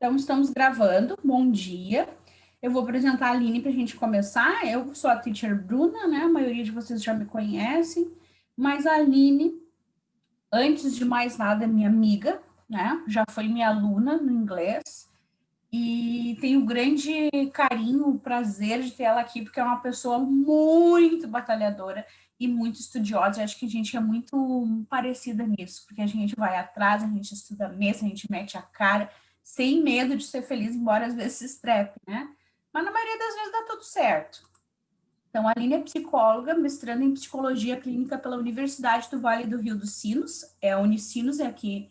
Então, estamos gravando. Bom dia. Eu vou apresentar a Aline para a gente começar. Eu sou a teacher Bruna, né? A maioria de vocês já me conhecem, mas a Aline, antes de mais nada, é minha amiga, né? Já foi minha aluna no inglês e tenho grande carinho, prazer de ter ela aqui, porque é uma pessoa muito batalhadora e muito estudiosa. Eu acho que a gente é muito parecida nisso, porque a gente vai atrás, a gente estuda mesmo, a gente mete a cara, sem medo de ser feliz, embora às vezes se estrepe, né? Mas na maioria das vezes dá tudo certo. Então, a Aline é psicóloga, mestrando em psicologia clínica pela Universidade do Vale do Rio dos Sinos, é a Unicinos, é aqui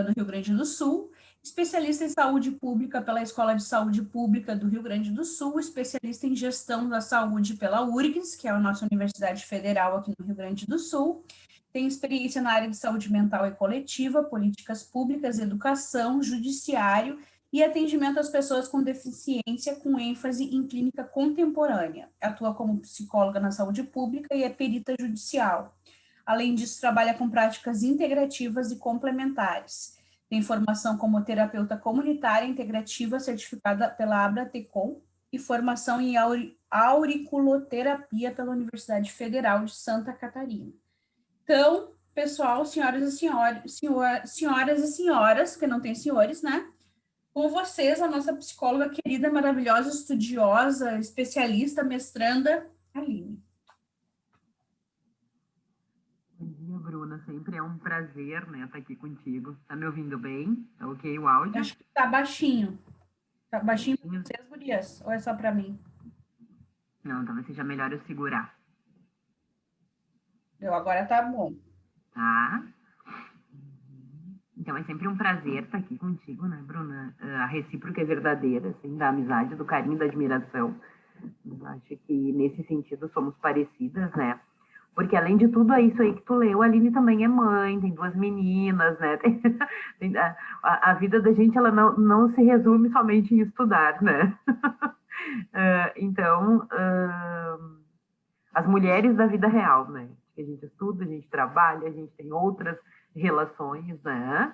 do Rio Grande do Sul, especialista em saúde pública pela Escola de Saúde Pública do Rio Grande do Sul, especialista em gestão da saúde pela URGS, que é a nossa Universidade Federal aqui no Rio Grande do Sul, tem experiência na área de saúde mental e coletiva, políticas públicas, educação, judiciário e atendimento às pessoas com deficiência, com ênfase em clínica contemporânea. Atua como psicóloga na saúde pública e é perita judicial. Além disso, trabalha com práticas integrativas e complementares. Tem formação como terapeuta comunitária integrativa certificada pela Abratecom e formação em auriculoterapia pela Universidade Federal de Santa Catarina. Então, pessoal, senhoras e senhoras, que não tem senhores, né? Com vocês, a nossa psicóloga querida, maravilhosa, estudiosa, especialista, mestranda, Aline. Bom dia, Bruna. Sempre é um prazer, né, estar aqui contigo. Tá me ouvindo bem? Tá ok o áudio? Acho que tá baixinho. Tá baixinho para Baixinho? vocês, gurias? Ou é só para mim? Não, talvez seja melhor eu segurar, Eu agora tá bom. tá? Então, é sempre um prazer estar aqui contigo, né, Bruna? A recíproca é verdadeira, assim, da amizade, do carinho, da admiração. Eu acho que, nesse sentido, somos parecidas, né? Porque, além de tudo isso aí que tu leu, a Aline também é mãe, tem duas meninas, né? A vida da gente, ela não se resume somente em estudar, né? Então, as mulheres da vida real, né? A gente estuda, a gente trabalha, a gente tem outras relações, né?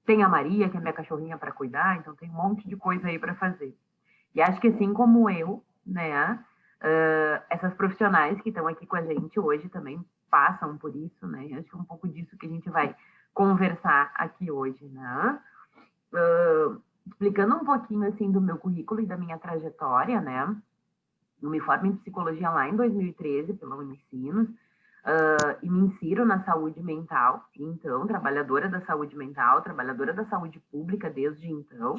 Tem a Maria, que é minha cachorrinha para cuidar, então tem um monte de coisa aí para fazer. E acho que assim como eu, né? Essas profissionais que estão aqui com a gente hoje também passam por isso, né? Acho que é um pouco disso que a gente vai conversar aqui hoje, né? Explicando um pouquinho assim do meu currículo e da minha trajetória, né? Eu me formo em psicologia lá em 2013 pela Unicinos e me insiro na saúde mental, então, trabalhadora da saúde mental, trabalhadora da saúde pública desde então,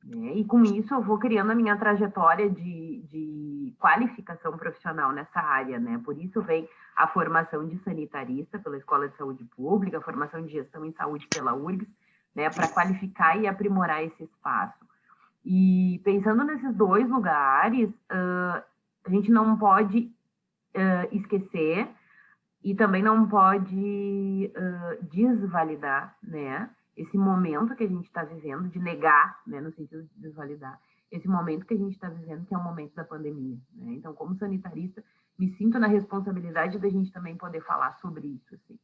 né? E com isso eu vou criando a minha trajetória de qualificação profissional nessa área, né? Por isso vem a formação de sanitarista pela Escola de Saúde Pública, a formação de gestão em saúde pela URGS, né? Para qualificar e aprimorar esse espaço. E pensando nesses dois lugares, a gente não pode esquecer e também não pode desvalidar, né? Esse momento que a gente está vivendo, de negar, né, no sentido de desvalidar, esse momento que a gente está vivendo, que é o momento da pandemia, né? Então, como sanitarista, me sinto na responsabilidade da gente também poder falar sobre isso, assim,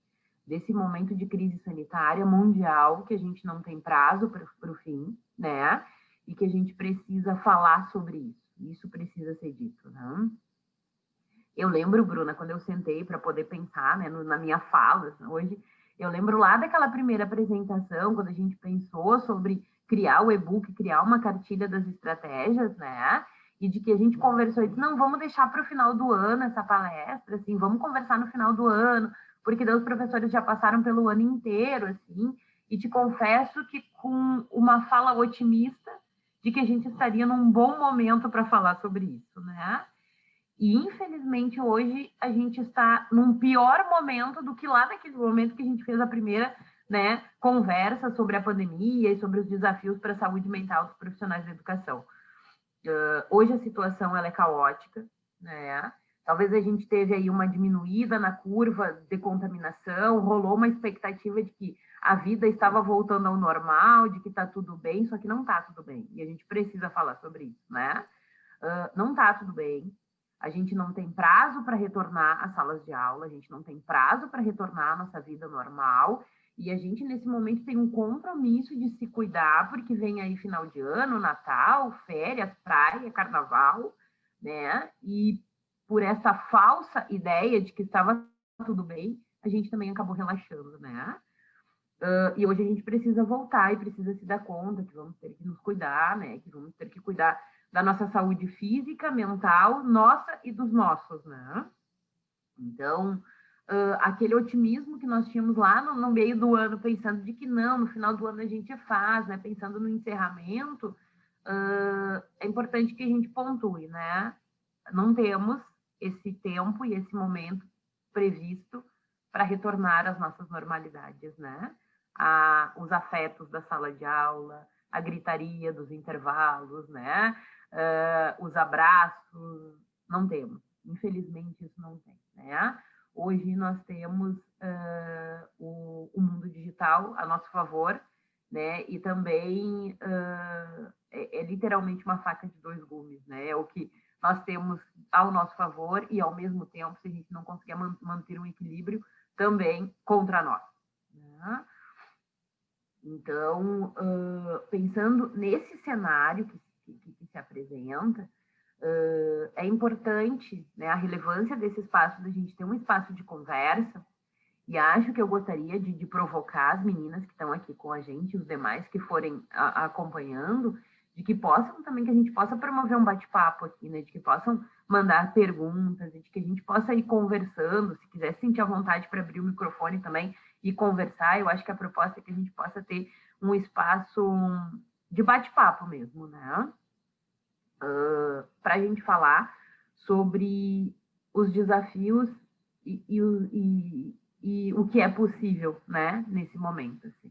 desse momento de crise sanitária mundial, que a gente não tem prazo para o fim, né? E que a gente precisa falar sobre isso. Isso precisa ser dito, né? Eu lembro, Bruna, quando eu sentei para poder pensar, né, na minha fala hoje, eu lembro lá daquela primeira apresentação, quando a gente pensou sobre criar o e-book, criar uma cartilha das estratégias, né? E de que a gente conversou e disse, não, vamos deixar para o final do ano essa palestra, assim, vamos conversar no final do ano, porque daí os professores já passaram pelo ano inteiro, assim, e te confesso que com uma fala otimista de que a gente estaria num bom momento para falar sobre isso, né? E, infelizmente, hoje a gente está num pior momento do que lá naquele momento que a gente fez a primeira, né, conversa sobre a pandemia e sobre os desafios para a saúde mental dos profissionais da educação. Hoje a situação ela é caótica, né? Talvez a gente teve aí uma diminuída na curva de contaminação, rolou uma expectativa de que a vida estava voltando ao normal, de que está tudo bem, só que não está tudo bem. E a gente precisa falar sobre isso, né? Não está tudo bem. A gente não tem prazo para retornar às salas de aula, a gente não tem prazo para retornar à nossa vida normal. E a gente, nesse momento, tem um compromisso de se cuidar, porque vem aí final de ano, Natal, férias, praia, carnaval, né? E por essa falsa ideia de que estava tudo bem, a gente também acabou relaxando, né? E hoje a gente precisa voltar e precisa se dar conta que vamos ter que nos cuidar, né? Que vamos ter que cuidar da nossa saúde física, mental, nossa e dos nossos, né? Então, aquele otimismo que nós tínhamos lá no meio do ano, pensando de que não, no final do ano a gente faz, né? Pensando no encerramento, é importante que a gente pontue, né? Não temos esse tempo e esse momento previsto para retornar às nossas normalidades, né? Os afetos da sala de aula, a gritaria dos intervalos, né? Os abraços, não temos. Infelizmente, isso não tem, né? Hoje nós temos o mundo digital a nosso favor, né? E também é literalmente uma faca de dois gumes, né? É o que nós temos ao nosso favor e, ao mesmo tempo, se a gente não conseguir manter um equilíbrio, também contra nós, né? Então, pensando nesse cenário que se apresenta, é importante, né, a relevância desse espaço, da gente ter um espaço de conversa, e acho que eu gostaria de provocar as meninas que estão aqui com a gente, os demais que forem acompanhando, de que possam também, que a gente possa promover um bate-papo aqui, né, de que possam mandar perguntas, de que a gente possa ir conversando, se quiser sentir a vontade para abrir o microfone também e conversar. Eu acho que a proposta é que a gente possa ter um espaço de bate-papo mesmo, né? Para a gente falar sobre os desafios e o que é possível, né, nesse momento. Assim.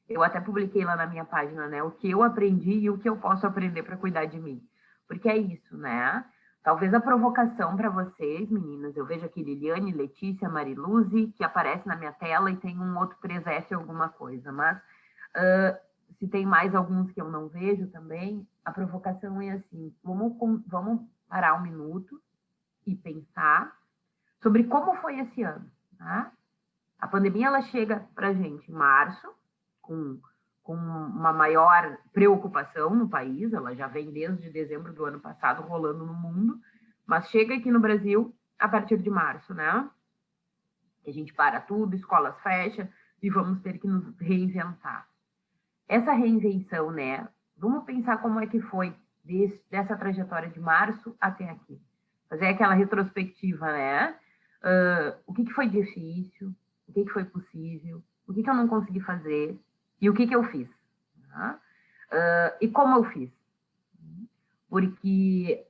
Eu até publiquei lá na minha página, né, o que eu aprendi e o que eu posso aprender para cuidar de mim. Porque é isso, né? Talvez a provocação para vocês, meninas, eu vejo aqui Liliane, Letícia, Mariluze, que aparece na minha tela e tem um outro 3F alguma coisa, mas se tem mais alguns que eu não vejo também, a provocação é assim, vamos parar um minuto e pensar sobre como foi esse ano, tá? A pandemia, ela chega para a gente em março, com uma maior preocupação no país, ela já vem desde dezembro do ano passado rolando no mundo, mas chega aqui no Brasil a partir de março, né? Que a gente para tudo, escolas fecham e vamos ter que nos reinventar. Essa reinvenção, né? Vamos pensar como é que foi dessa trajetória de março até aqui. Fazer aquela retrospectiva, né? O que foi difícil, o que foi possível, o que eu não consegui fazer e o que eu fiz. Né? E como eu fiz. Porque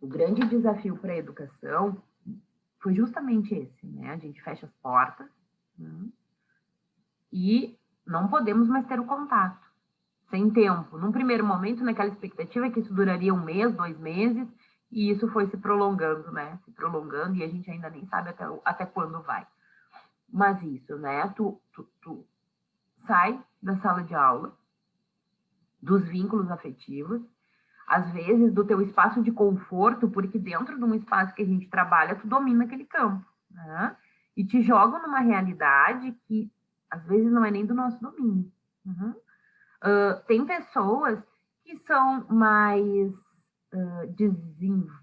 o grande desafio para a educação foi justamente esse, né? A gente fecha as portas, né? E não podemos mais ter o contato, sem tempo. Num primeiro momento, naquela expectativa que isso duraria 1 mês, 2 meses, e isso foi se prolongando, né? Se prolongando, e a gente ainda nem sabe até quando vai. Mas isso, né? Tu sai da sala de aula, dos vínculos afetivos, às vezes do teu espaço de conforto, porque dentro de um espaço que a gente trabalha, tu domina aquele campo, né? E te jogam numa realidade que às vezes não é nem do nosso domínio. Uhum. Tem pessoas que são mais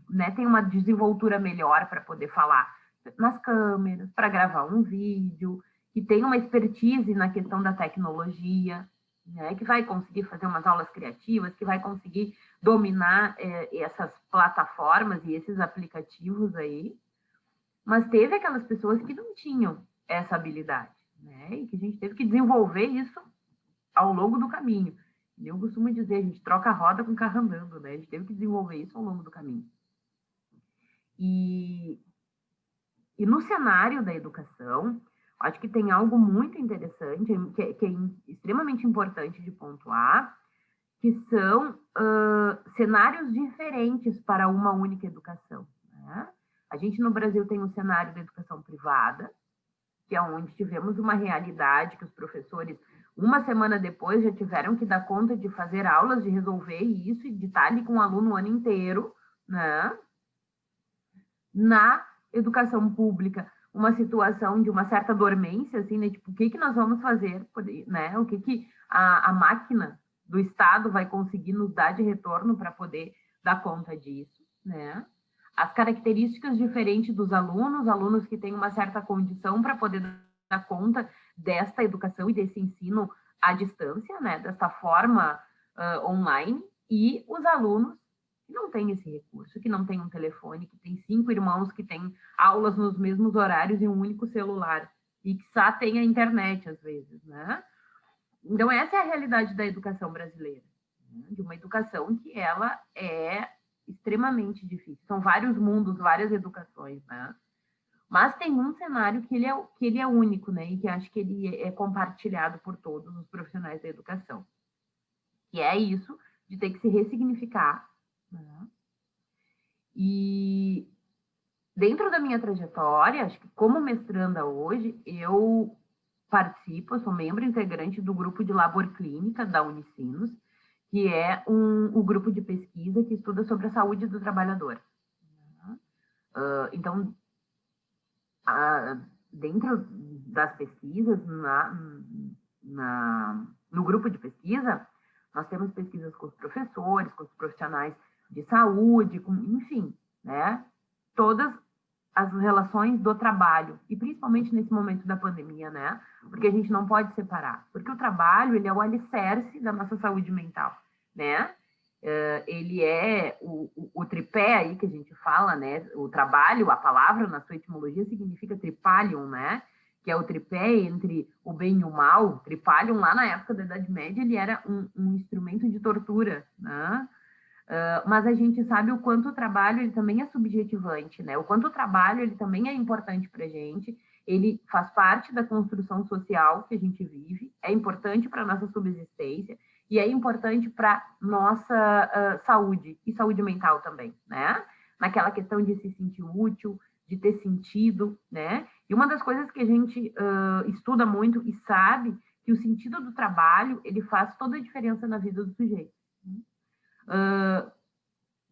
né, tem uma desenvoltura melhor para poder falar nas câmeras, para gravar um vídeo, que tem uma expertise na questão da tecnologia, né, que vai conseguir fazer umas aulas criativas, que vai conseguir dominar essas plataformas e esses aplicativos aí, mas teve aquelas pessoas que não tinham essa habilidade, né, e que a gente teve que desenvolver isso ao longo do caminho. Eu costumo dizer, a gente troca a roda com o carro andando, né? A gente teve que desenvolver isso ao longo do caminho. E no cenário da educação, acho que tem algo muito interessante, que é extremamente importante de pontuar, que são cenários diferentes para uma única educação. Né? A gente no Brasil tem um cenário da educação privada, que é onde tivemos uma realidade que os professores, uma semana depois, já tiveram que dar conta de fazer aulas, de resolver isso e de estar ali com o aluno o ano inteiro, né? Na educação pública, uma situação de uma certa dormência, assim, né? Tipo, o que que nós vamos fazer, né? O que que a máquina do Estado vai conseguir nos dar de retorno para poder dar conta disso, né? As características diferentes dos alunos que têm uma certa condição para poder dar conta desta educação e desse ensino à distância, né? Desta forma online, e os alunos que não têm esse recurso, que não têm um telefone, que têm 5 irmãos que têm aulas nos mesmos horários em um único celular, e que só tem a internet, às vezes, né? Então, essa é a realidade da educação brasileira, né? De uma educação que ela é extremamente difícil. São vários mundos, várias educações, né? Mas tem um cenário que ele é único, né? E que acho que ele é compartilhado por todos os profissionais da educação, que é isso de ter que se ressignificar, né? E dentro da minha trajetória, acho que como mestranda hoje, eu participo, sou membro integrante do grupo de Labor Clínica da Unicinos, que é o grupo de pesquisa que estuda sobre a saúde do trabalhador. Então, dentro das pesquisas, no grupo de pesquisa, nós temos pesquisas com os professores, com os profissionais de saúde, enfim, né? Todas as relações do trabalho, e principalmente nesse momento da pandemia, né? Porque a gente não pode separar, porque o trabalho, ele é o alicerce da nossa saúde mental, né? Ele é o tripé aí que a gente fala, né? O trabalho, a palavra na sua etimologia significa tripalium, né? Que é o tripé entre o bem e o mal. Tripalium, lá na época da Idade Média, ele era um instrumento de tortura, né? Mas a gente sabe o quanto o trabalho ele também é subjetivante, né? O quanto o trabalho ele também é importante para a gente, ele faz parte da construção social que a gente vive, é importante para a nossa subsistência e é importante para nossa saúde e saúde mental também, né? Naquela questão de se sentir útil, de ter sentido, né? E uma das coisas que a gente estuda muito e sabe que o sentido do trabalho ele faz toda a diferença na vida do sujeito.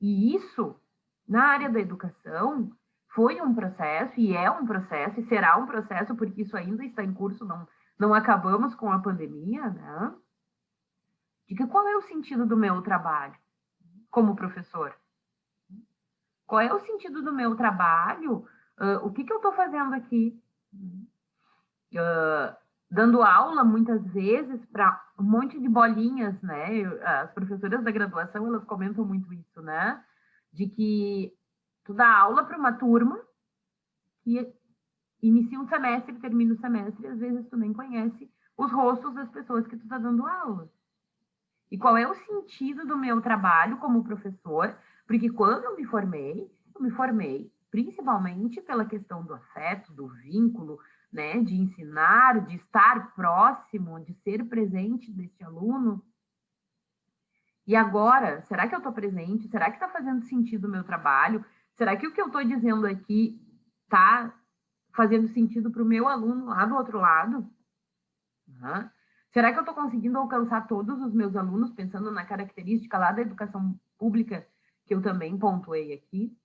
E isso, na área da educação, foi um processo, e é um processo, e será um processo, porque isso ainda está em curso, não acabamos com a pandemia, né? De que qual é o sentido do meu trabalho como professor? Qual é o sentido do meu trabalho? O que eu estou fazendo aqui? Dando aula, muitas vezes, para um monte de bolinhas, né? As professoras da graduação, elas comentam muito isso, né? De que tu dá aula para uma turma que inicia um semestre, termina o semestre, e às vezes tu nem conhece os rostos das pessoas que tu está dando aula. E qual é o sentido do meu trabalho como professor? Porque quando eu me formei principalmente pela questão do afeto, do vínculo, né, de ensinar, de estar próximo, de ser presente deste aluno. E agora, será que eu estou presente? Será que está fazendo sentido o meu trabalho? Será que o que eu estou dizendo aqui está fazendo sentido para o meu aluno lá do outro lado? Uhum. Será que eu estou conseguindo alcançar todos os meus alunos, pensando na característica lá da educação pública, que eu também pontuei aqui?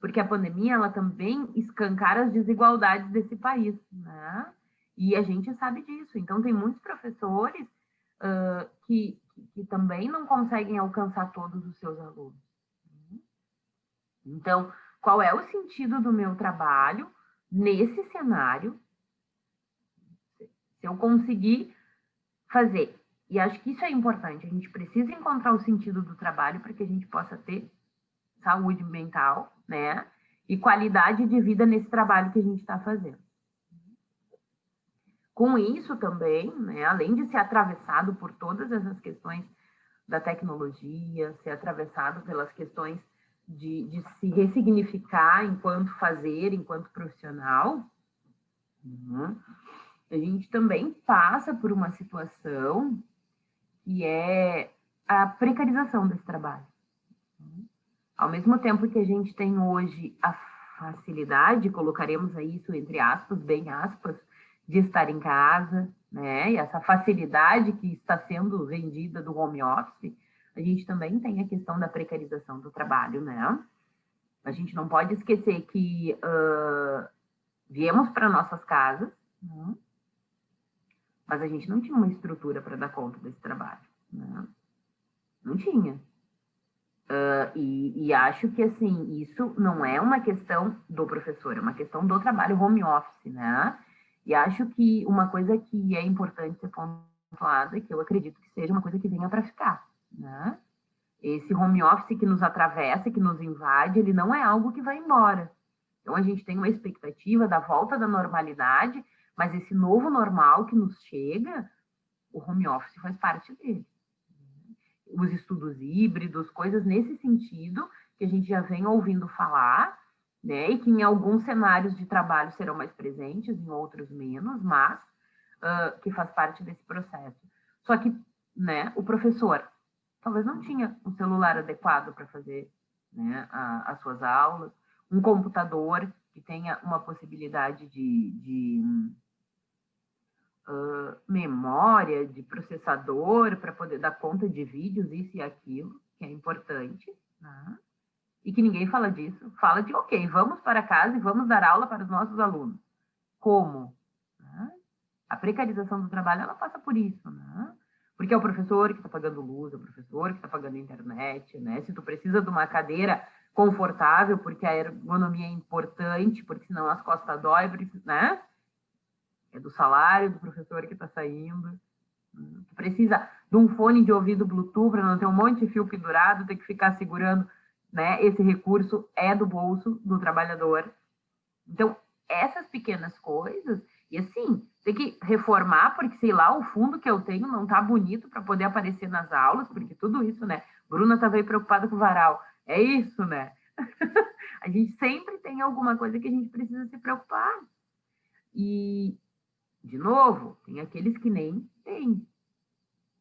Porque a pandemia, ela também escancara as desigualdades desse país, né? E a gente sabe disso. Então, tem muitos professores que também não conseguem alcançar todos os seus alunos. Então, qual é o sentido do meu trabalho nesse cenário? Se eu conseguir fazer. E acho que isso é importante. A gente precisa encontrar o sentido do trabalho para que a gente possa ter saúde mental, né? E qualidade de vida nesse trabalho que a gente está fazendo. Com isso também, né, além de ser atravessado por todas essas questões da tecnologia, ser atravessado pelas questões de se ressignificar enquanto fazer, enquanto profissional, a gente também passa por uma situação que é a precarização desse trabalho. Ao mesmo tempo que a gente tem hoje a facilidade, colocaremos aí isso entre aspas, bem aspas, de estar em casa, né? E essa facilidade que está sendo vendida do home office, a gente também tem a questão da precarização do trabalho, né? A gente não pode esquecer que Viemos para nossas casas, né? Mas a gente não tinha uma estrutura para dar conta desse trabalho, né? Não tinha. E acho que, assim, isso não é uma questão do professor, é uma questão do trabalho home office, né? E acho que uma coisa que é importante ser pontuada, que eu acredito que seja uma coisa que venha para ficar, né? Esse home office que nos atravessa, que nos invade, ele não é algo que vai embora. Então, a gente tem uma expectativa da volta da normalidade, mas esse novo normal que nos chega, o home office faz parte dele. Os estudos híbridos, coisas nesse sentido, que a gente já vem ouvindo falar, né, e que em alguns cenários de trabalho serão mais presentes, em outros menos, mas que faz parte desse processo. Só que, né, o professor talvez não tinha um celular adequado para fazer, né, as suas aulas, um computador que tenha uma possibilidade de memória, de processador para poder dar conta de vídeos, isso e aquilo, que é importante, né? E que ninguém fala disso. Fala de, ok, vamos para casa e vamos dar aula para os nossos alunos. Como? Né? A precarização do trabalho, ela passa por isso, né? Porque é o professor que está pagando luz, é o professor que está pagando internet, né? Se tu precisa de uma cadeira confortável, porque a ergonomia é importante, porque senão as costas dói, né? É do salário do professor que está saindo. Tu precisa de um fone de ouvido Bluetooth para não ter um monte de fio pendurado, ter que ficar segurando, né? Esse recurso é do bolso do trabalhador. Então, essas pequenas coisas, e assim, tem que reformar, porque, sei lá, o fundo que eu tenho não tá bonito para poder aparecer nas aulas, porque tudo isso, né? Bruna estava aí preocupada com o varal. É isso, né? A gente sempre tem alguma coisa que a gente precisa se preocupar. E, de novo, tem aqueles que nem tem.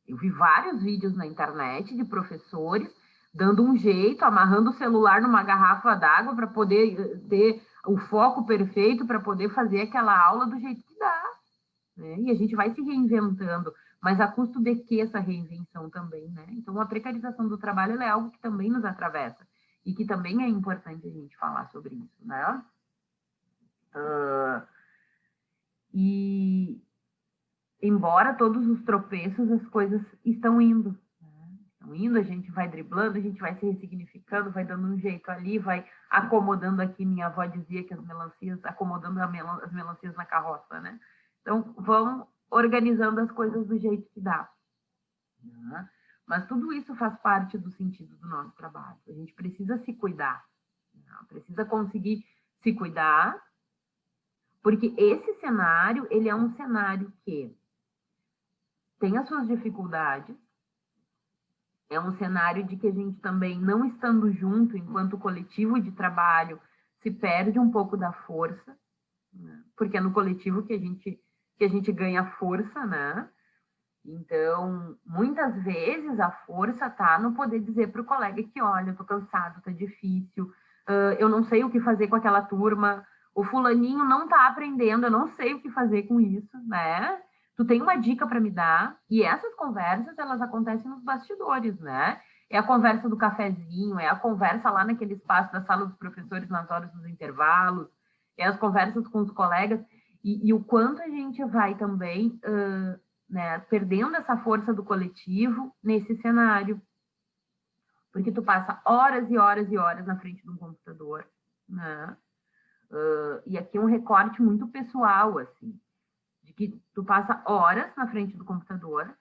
Eu vi vários vídeos na internet de professores dando um jeito, amarrando o celular numa garrafa d'água para poder ter o foco perfeito, para poder fazer aquela aula do jeito que dá. Né? E a gente vai se reinventando, mas a custo de que essa reinvenção também, né? Então, a precarização do trabalho é algo que também nos atravessa e que também é importante a gente falar sobre isso, né? E embora todos os tropeços, as coisas estão indo. Estão indo, a gente vai driblando, a gente vai se ressignificando, vai dando um jeito ali, vai acomodando aqui, minha avó dizia que as melancias, acomodando as melancias na carroça, né? Então, vão organizando as coisas do jeito que dá. Né? Mas tudo isso faz parte do sentido do nosso trabalho. A gente precisa se cuidar, né? Precisa conseguir se cuidar, porque esse cenário, ele é um cenário que tem as suas dificuldades, é um cenário de que a gente também, não estando junto enquanto coletivo de trabalho, se perde um pouco da força, né? Porque é no coletivo que a gente ganha força, né? Então, muitas vezes a força está no poder dizer para o colega que, olha, eu tô cansado, tá difícil, eu não sei o que fazer com aquela turma, o fulaninho não está aprendendo, eu não sei o que fazer com isso, né? Tu tem uma dica para me dar? E essas conversas, elas acontecem nos bastidores, né? É a conversa do cafezinho, é a conversa lá naquele espaço da sala dos professores nas horas dos intervalos, é as conversas com os colegas, e o quanto a gente vai também né, perdendo essa força do coletivo nesse cenário. Porque tu passa horas e horas e horas na frente de um computador, né? E aqui é um recorte muito pessoal, assim, de que tu passa horas na frente do computador,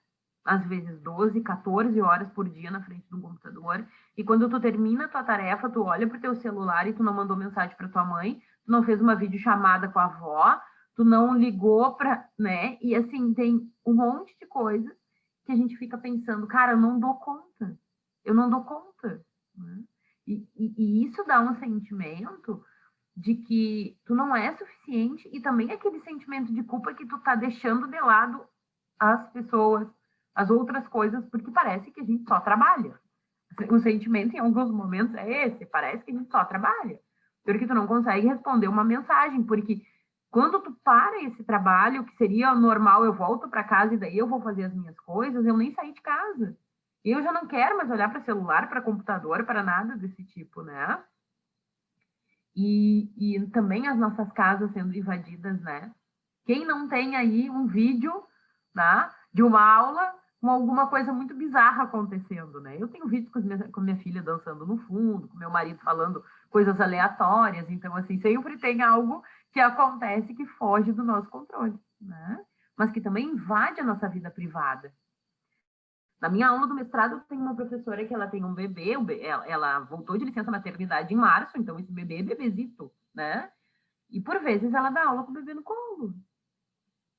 às vezes 12, 14 horas por dia na frente do computador, e quando tu termina a tua tarefa, tu olha pro teu celular e tu não mandou mensagem para tua mãe, tu não fez uma videochamada com a avó, tu não ligou para, né? E assim, tem um monte de coisas que a gente fica pensando, cara, eu não dou conta, eu não dou conta. Né? E isso dá um sentimento de que tu não é suficiente e também aquele sentimento de culpa que tu tá deixando de lado as pessoas, as outras coisas, porque parece que a gente só trabalha. O sentimento em alguns momentos é esse, parece que a gente só trabalha. Porque tu não consegue responder uma mensagem, porque quando tu para esse trabalho, que seria normal, eu volto para casa e daí eu vou fazer as minhas coisas, eu nem saí de casa. Eu já não quero mais olhar para celular, para computador, para nada desse tipo, né? e também as nossas casas sendo invadidas, né? Quem não tem aí um vídeo, né, de uma aula com alguma coisa muito bizarra acontecendo, né? Eu tenho vídeos com minha filha dançando no fundo, com meu marido falando coisas aleatórias, então, assim, sempre tem algo que acontece que foge do nosso controle, né? Mas que também invade a nossa vida privada. Na minha aula do mestrado, tem uma professora que ela tem um bebê, ela voltou de licença maternidade em março, então esse bebê é bebezito, né? E por vezes ela dá aula com o bebê no colo.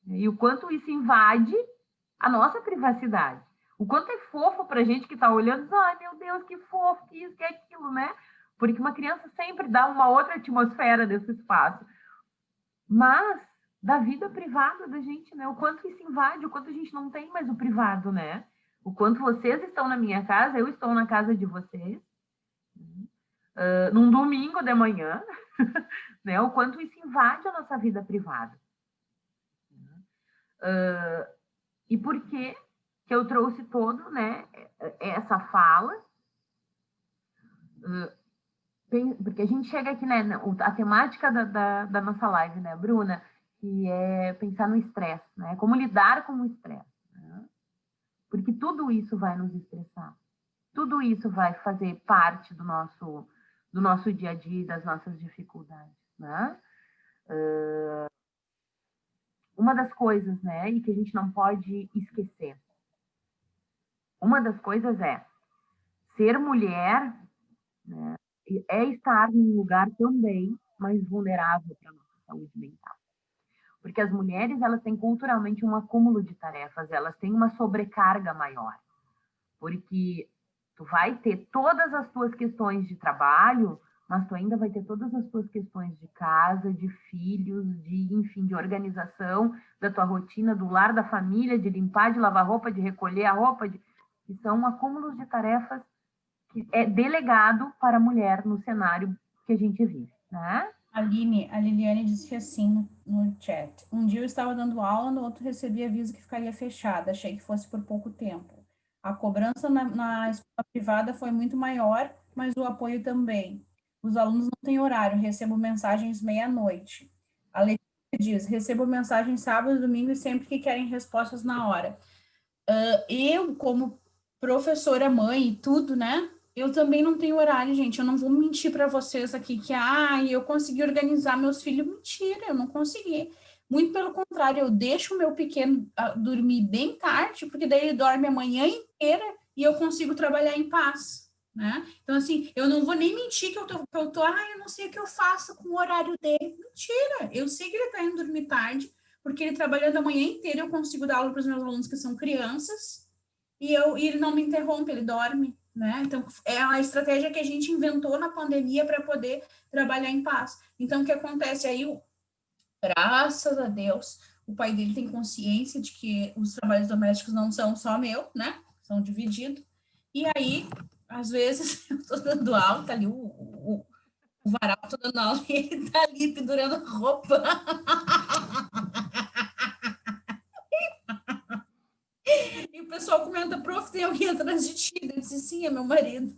E o quanto isso invade a nossa privacidade. O quanto é fofo pra gente que tá olhando, ai meu Deus, que fofo, que isso, que aquilo, né? Porque uma criança sempre dá uma outra atmosfera desse espaço. Mas da vida privada da gente, né? O quanto isso invade, o quanto a gente não tem mais o privado, né? O quanto vocês estão na minha casa, eu estou na casa de vocês, num domingo de manhã, né? O quanto isso invade a nossa vida privada. E por que eu trouxe todo, né, essa fala? Porque a gente chega aqui, né, a temática da nossa live, né, Bruna, que é pensar no estresse, né? Como lidar com o estresse. Né? Porque tudo isso vai nos estressar. Tudo isso vai fazer parte do nosso dia a dia, das nossas dificuldades, né? Uma das coisas, né, e que a gente não pode esquecer, uma das coisas é ser mulher, né, é estar num lugar também mais vulnerável para a nossa saúde mental. Porque as mulheres, elas têm culturalmente um acúmulo de tarefas, elas têm uma sobrecarga maior. Porque tu vai ter todas as tuas questões de trabalho, mas tu ainda vai ter todas as tuas questões de casa, de filhos, de, enfim, de organização da tua rotina, do lar, da família, de limpar, de lavar roupa, de recolher a roupa, que são acúmulos de tarefas que é delegado para a mulher no cenário que a gente vive, né? Aline, a Liliane disse assim no chat. Um dia eu estava dando aula, no outro recebi aviso que ficaria fechada. Achei que fosse por pouco tempo. A cobrança na escola privada foi muito maior, mas o apoio também. Os alunos não têm horário, recebo mensagens meia-noite. A Letícia diz, recebo mensagens sábado, domingo e sempre que querem respostas na hora. Eu, como professora, mãe e tudo, né? Eu também não tenho horário, gente. Eu não vou mentir para vocês aqui que, eu consegui organizar meus filhos. Mentira, eu não consegui. Muito pelo contrário, eu deixo o meu pequeno dormir bem tarde, porque daí ele dorme a manhã inteira e eu consigo trabalhar em paz, né? Então, assim, eu não vou nem mentir que eu eu não sei o que eu faço com o horário dele. Mentira, eu sei que ele tá indo dormir tarde, porque ele trabalhando a manhã inteira, eu consigo dar aula para os meus alunos que são crianças, e ele não me interrompe, ele dorme, né? Então, é a estratégia que a gente inventou na pandemia para poder trabalhar em paz. Então, o que acontece aí, graças a Deus, o pai dele tem consciência de que os trabalhos domésticos não são só meu, né? São divididos. E aí, às vezes, eu tô dando aula, tá ali o varal, tô dando aula, e ele tá ali pendurando roupa. E o pessoal comenta, prof, tem alguém atrás de ti? Eu disse, sim, é meu marido.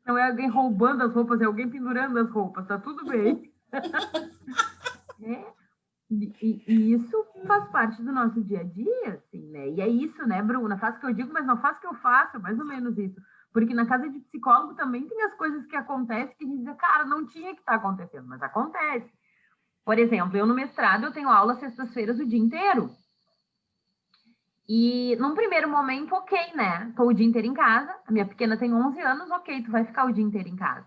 Não é alguém roubando as roupas, é alguém pendurando as roupas, tá tudo bem. E isso faz parte do nosso dia a dia, assim, né? E é isso, né, Bruna? Faço o que eu digo, mas não faço o que eu faço, mais ou menos isso. Porque na casa de psicólogo também tem as coisas que acontecem que a gente diz, cara, não tinha que estar acontecendo, mas acontece. Por exemplo, eu no mestrado, eu tenho aula sextas-feiras o dia inteiro. E num primeiro momento, ok, né? Tô o dia inteiro em casa, a minha pequena tem 11 anos, ok, tu vai ficar o dia inteiro em casa.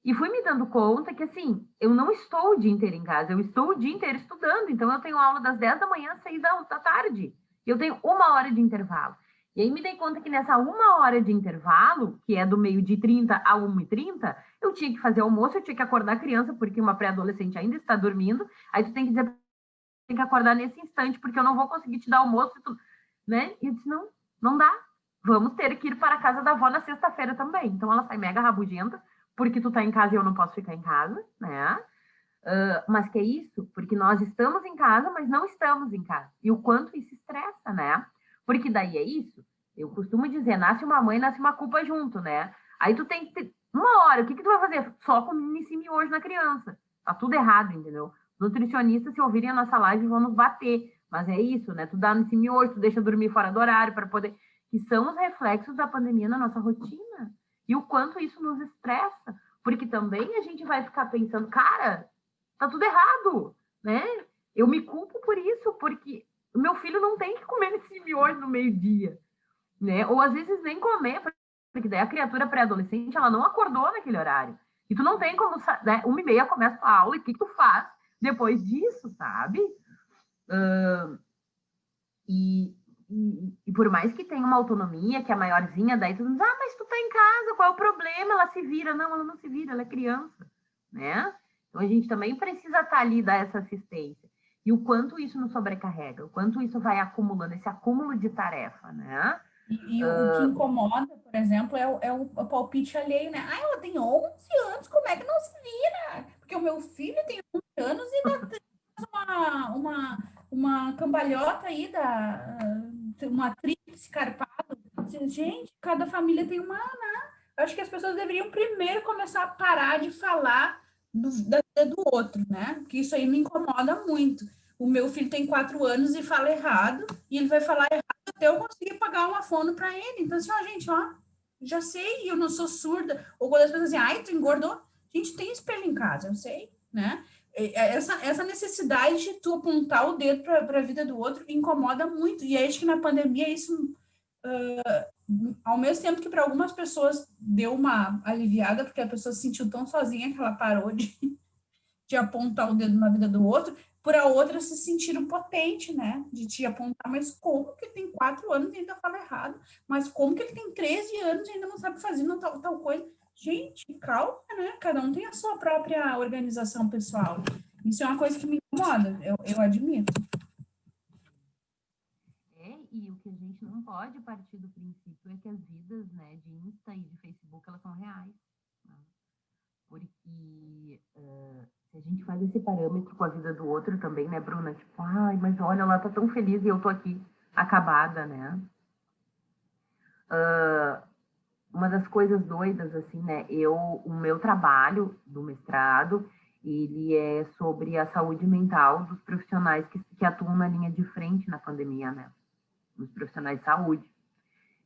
E fui me dando conta que, assim, eu não estou o dia inteiro em casa, eu estou o dia inteiro estudando. Então, eu tenho aula das 10 da manhã às 6 da tarde. E eu tenho 1 hora de intervalo. E aí me dei conta que nessa 1 hora de intervalo, que é do meio-dia e 30 a 1h30, eu tinha que fazer almoço, eu tinha que acordar a criança, porque uma pré-adolescente ainda está dormindo. Aí tu tem que dizer, tem que acordar nesse instante, porque eu não vou conseguir te dar almoço, né? E eu disse, não dá. Vamos ter que ir para a casa da avó na sexta-feira também. Então, ela sai mega rabugenta, porque tu tá em casa e eu não posso ficar em casa, né? Mas que é isso? Porque nós estamos em casa, mas não estamos em casa. E o quanto isso estressa, né? Porque daí é isso. Eu costumo dizer, nasce uma mãe, nasce uma culpa junto, né? Aí tu tem que ter uma hora, o que tu vai fazer? Só comer esse miojo na criança. Tá tudo errado, entendeu? Nutricionistas, se ouvirem a nossa live, vão nos bater. Mas é isso, né? Tu dá nesse miojo, tu deixa dormir fora do horário para poder... Que são os reflexos da pandemia na nossa rotina. E o quanto isso nos estressa. Porque também a gente vai ficar pensando, cara, tá tudo errado, né? Eu me culpo por isso, porque o meu filho não tem que comer esse miojo no meio-dia, né? Ou às vezes nem comer, porque daí a criatura pré-adolescente, ela não acordou naquele horário. E tu não tem como, né? 1h30 começa a aula, e o que tu faz depois disso, sabe? E por mais que tenha uma autonomia, que é maiorzinha, daí tu diz, mas tu tá em casa, qual é o problema? Ela se vira. Não, ela não se vira, ela é criança, né? Então a gente também precisa estar ali, dar essa assistência. E o quanto isso nos sobrecarrega, o quanto isso vai acumulando, esse acúmulo de tarefa, né? E o que incomoda, por exemplo, é o palpite alheio, né? Ah, ela tem 11 anos, como é que não se vira? Porque o meu filho tem 11 anos e ainda uma cambalhota aí, uma tríplice carpada. Gente, cada família tem uma, né? Eu acho que as pessoas deveriam primeiro começar a parar de falar da vida do outro, né? Porque isso aí me incomoda muito. O meu filho tem 4 anos e fala errado, e ele vai falar errado até eu conseguir pagar uma fono para ele. Então, assim, ó, gente, ó, já sei, eu não sou surda. Ou quando as pessoas dizem, ai, tu engordou. Gente, tem espelho em casa, eu sei, né? Essa necessidade de tu apontar o dedo para a vida do outro incomoda muito. E acho que na pandemia isso, ao mesmo tempo que para algumas pessoas deu uma aliviada, porque a pessoa se sentiu tão sozinha que ela parou de apontar o dedo na vida do outro, por a outra se sentir potente, né? De te apontar, mas como que ele tem 4 anos e ainda fala errado? Mas como que ele tem 13 anos e ainda não sabe fazer tal coisa? Gente, calma, né? Cada um tem a sua própria organização pessoal. Isso é uma coisa que me incomoda, eu admito. E o que a gente não pode partir do princípio é que as vidas, né, de Insta e de Facebook, elas são reais. Né? Porque se a gente faz esse parâmetro com a vida do outro também, né, Bruna? Tipo, ai, mas olha, ela tá tão feliz e eu tô aqui acabada, né? Uma das coisas doidas, assim, né? O meu trabalho do mestrado, ele é sobre a saúde mental dos profissionais que atuam na linha de frente na pandemia, né? Os profissionais de saúde.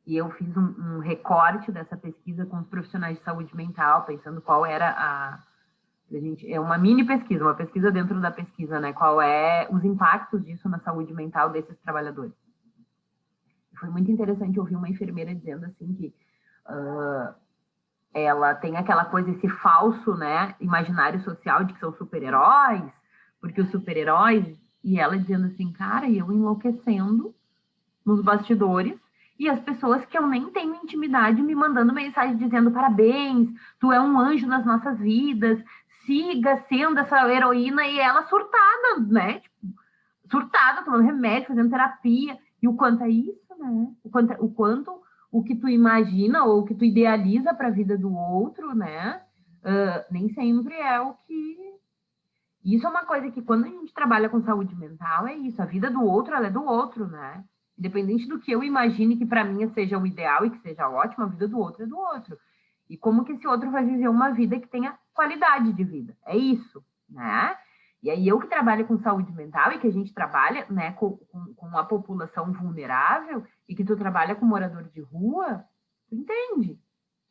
E eu fiz um recorte dessa pesquisa com os profissionais de saúde mental, pensando qual era é uma mini pesquisa, uma pesquisa dentro da pesquisa, né? Qual é os impactos disso na saúde mental desses trabalhadores. Foi muito interessante ouvir uma enfermeira dizendo assim que ela tem aquela coisa, esse falso, né, imaginário social de que são super-heróis, porque os super-heróis, e ela dizendo assim, cara, e eu enlouquecendo nos bastidores, e as pessoas que eu nem tenho intimidade me mandando mensagem dizendo parabéns, tu é um anjo nas nossas vidas, siga sendo essa heroína, e ela surtada, né, tipo, surtada, tomando remédio, fazendo terapia, e o quanto é isso, né, o quanto o que tu imagina ou o que tu idealiza para a vida do outro, né, nem sempre é o que... Isso é uma coisa que quando a gente trabalha com saúde mental, é isso, a vida do outro, ela é do outro, né, independente do que eu imagine que para mim seja o ideal e que seja ótimo, a vida do outro é do outro. E como que esse outro vai viver uma vida que tenha qualidade de vida? É isso, né? E aí eu que trabalho com saúde mental e que a gente trabalha, né, com a população vulnerável e que tu trabalha com morador de rua, tu entende?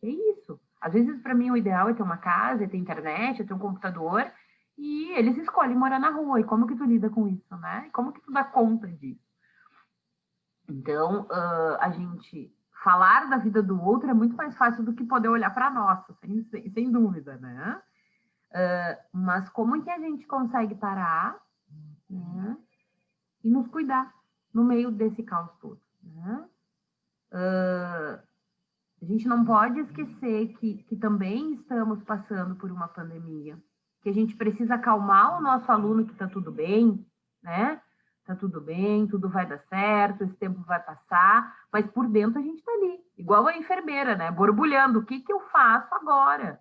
É isso. Às vezes para mim o ideal é ter uma casa, é ter internet, é ter um computador e eles escolhem morar na rua. E como que tu lida com isso, né? E como que tu dá conta disso? Então, a gente falar da vida do outro é muito mais fácil do que poder olhar para a nossa, sem dúvida, né? Mas como que a gente consegue parar, né, e nos cuidar no meio desse caos todo, né? A gente não pode esquecer que também estamos passando por uma pandemia, que a gente precisa acalmar o nosso aluno que está tudo bem, né? Tá tudo bem, tudo vai dar certo, esse tempo vai passar, mas por dentro a gente tá ali, igual a enfermeira, né? Borbulhando, o que que eu faço agora,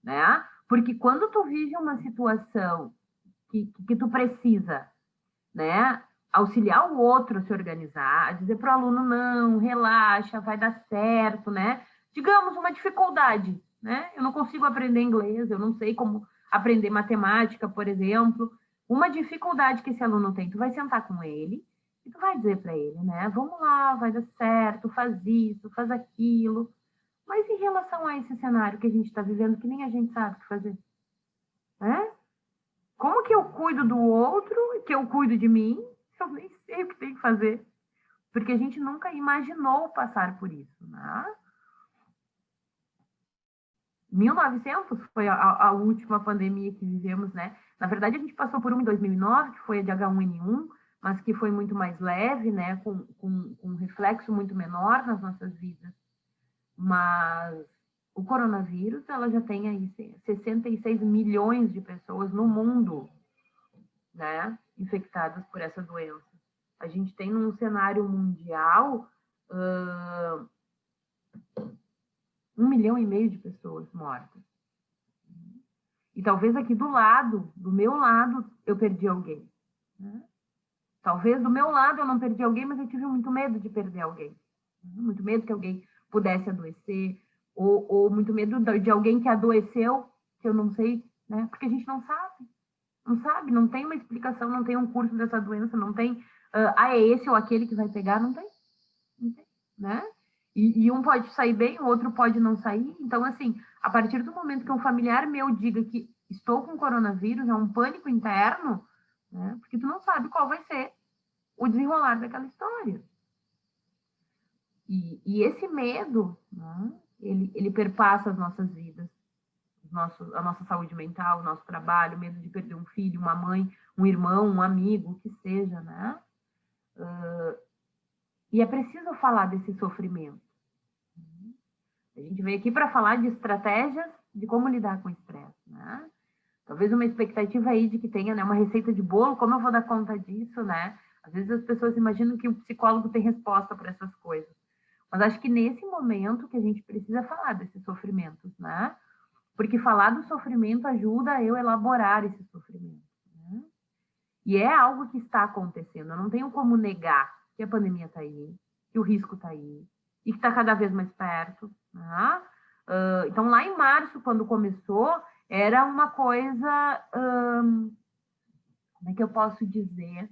né? Porque quando tu vive uma situação que tu precisa, né, auxiliar o outro a se organizar, a dizer para o aluno, não, relaxa, vai dar certo, né? Digamos, uma dificuldade, né? Eu não consigo aprender inglês, eu não sei como aprender matemática, por exemplo. Uma dificuldade que esse aluno tem, tu vai sentar com ele e tu vai dizer para ele, né? Vamos lá, vai dar certo, faz isso, faz aquilo. Mas em relação a esse cenário que a gente está vivendo, que nem a gente sabe o que fazer, né? Como que eu cuido do outro, que eu cuido de mim, se eu nem sei o que tem que fazer? Porque a gente nunca imaginou passar por isso, né? 1900 foi a última pandemia que vivemos, né? Na verdade, a gente passou por uma em 2009, que foi a de H1N1, mas que foi muito mais leve, né? Com um reflexo muito menor nas nossas vidas. Mas o coronavírus, ela já tem aí 66 milhões de pessoas no mundo, né? Infectadas por essa doença. A gente tem num cenário mundial 1,5 milhão de pessoas mortas. E talvez aqui do lado, do meu lado, eu perdi alguém. Né? Talvez do meu lado eu não perdi alguém, mas eu tive muito medo de perder alguém. Muito medo que alguém pudesse adoecer, ou muito medo de alguém que adoeceu, que eu não sei, né? Porque a gente não sabe. Não sabe, não tem uma explicação, não tem um curso dessa doença, não tem, é esse ou aquele que vai pegar, não tem. Não tem, né? E um pode sair bem, o outro pode não sair. Então, assim, a partir do momento que um familiar meu diga que estou com coronavírus, é um pânico interno, né? Porque tu não sabe qual vai ser o desenrolar daquela história. E esse medo, né? ele perpassa as nossas vidas, a nossa saúde mental, o nosso trabalho, medo de perder um filho, uma mãe, um irmão, um amigo, o que seja, né? E é preciso falar desse sofrimento. A gente veio aqui para falar de estratégias de como lidar com o estresse, né? Talvez uma expectativa aí de que tenha, né, uma receita de bolo, como eu vou dar conta disso, né? Às vezes as pessoas imaginam que o psicólogo tem resposta para essas coisas. Mas acho que nesse momento que a gente precisa falar desses sofrimentos, né? Porque falar do sofrimento ajuda a eu elaborar esse sofrimento, né? E é algo que está acontecendo. Eu não tenho como negar que a pandemia está aí, que o risco está aí, e que está cada vez mais perto, né? Então, lá em março, quando começou, era uma coisa, como é que eu posso dizer?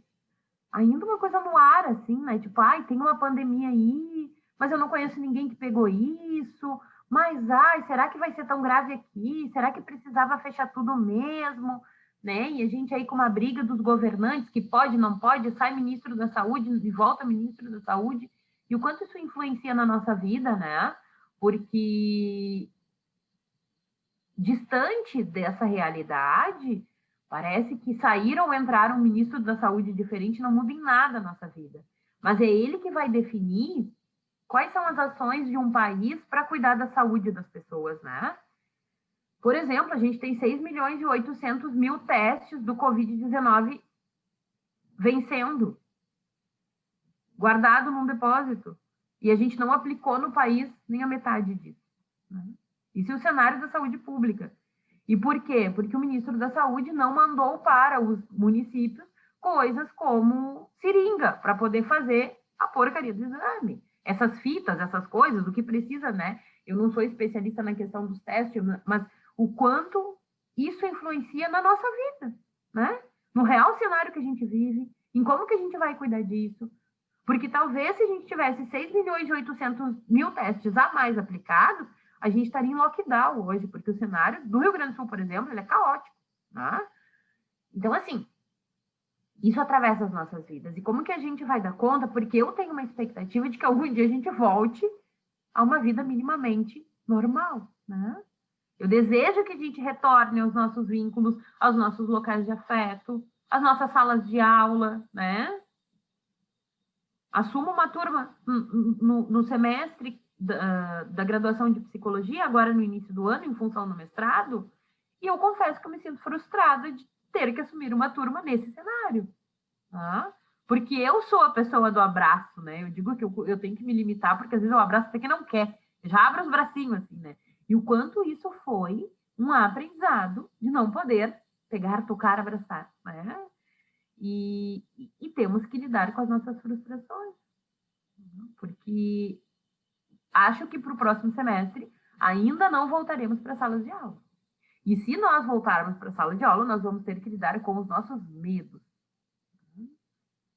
Ainda uma coisa no ar, assim, né? Tipo, ai, tem uma pandemia aí, mas eu não conheço ninguém que pegou isso, mas, ai, será que vai ser tão grave aqui? Será que precisava fechar tudo mesmo? Né? E a gente aí com uma briga dos governantes, que pode, não pode, sai ministro da saúde e volta ministro da saúde, e o quanto isso influencia na nossa vida, né? Porque distante dessa realidade, parece que saíram ou entraram um ministro da saúde diferente, não muda em nada a nossa vida. Mas é ele que vai definir quais são as ações de um país para cuidar da saúde das pessoas, né? Por exemplo, a gente tem 6 milhões e 800 mil testes do Covid-19 vencendo, guardado num depósito. E a gente não aplicou no país nem a metade disso. Né? Isso é o cenário da saúde pública. E por quê? Porque o ministro da Saúde não mandou para os municípios coisas como seringa para poder fazer a porcaria do exame. Essas fitas, essas coisas, o que precisa, né? Eu não sou especialista na questão dos testes, mas o quanto isso influencia na nossa vida, né? No real cenário que a gente vive, em como que a gente vai cuidar disso. Porque talvez se a gente tivesse 6 milhões e 800 mil testes a mais aplicados, a gente estaria em lockdown hoje, porque o cenário do Rio Grande do Sul, por exemplo, ele é caótico. Né? Então, assim, isso atravessa as nossas vidas. E como que a gente vai dar conta? Porque eu tenho uma expectativa de que algum dia a gente volte a uma vida minimamente normal. Né? Eu desejo que a gente retorne aos nossos vínculos, aos nossos locais de afeto, às nossas salas de aula, né? Assumo uma turma no semestre da graduação de psicologia, agora no início do ano, em função do mestrado, e eu confesso que eu me sinto frustrada de ter que assumir uma turma nesse cenário. Tá? Porque eu sou a pessoa do abraço, né? Eu digo que eu tenho que me limitar, porque às vezes eu abraço até quem não quer. Já abro os bracinhos, assim, né? E o quanto isso foi um aprendizado de não poder pegar, tocar, abraçar, né? E temos que lidar com as nossas frustrações. Porque acho que para o próximo semestre ainda não voltaremos para salas de aula. E se nós voltarmos para a sala de aula, nós vamos ter que lidar com os nossos medos.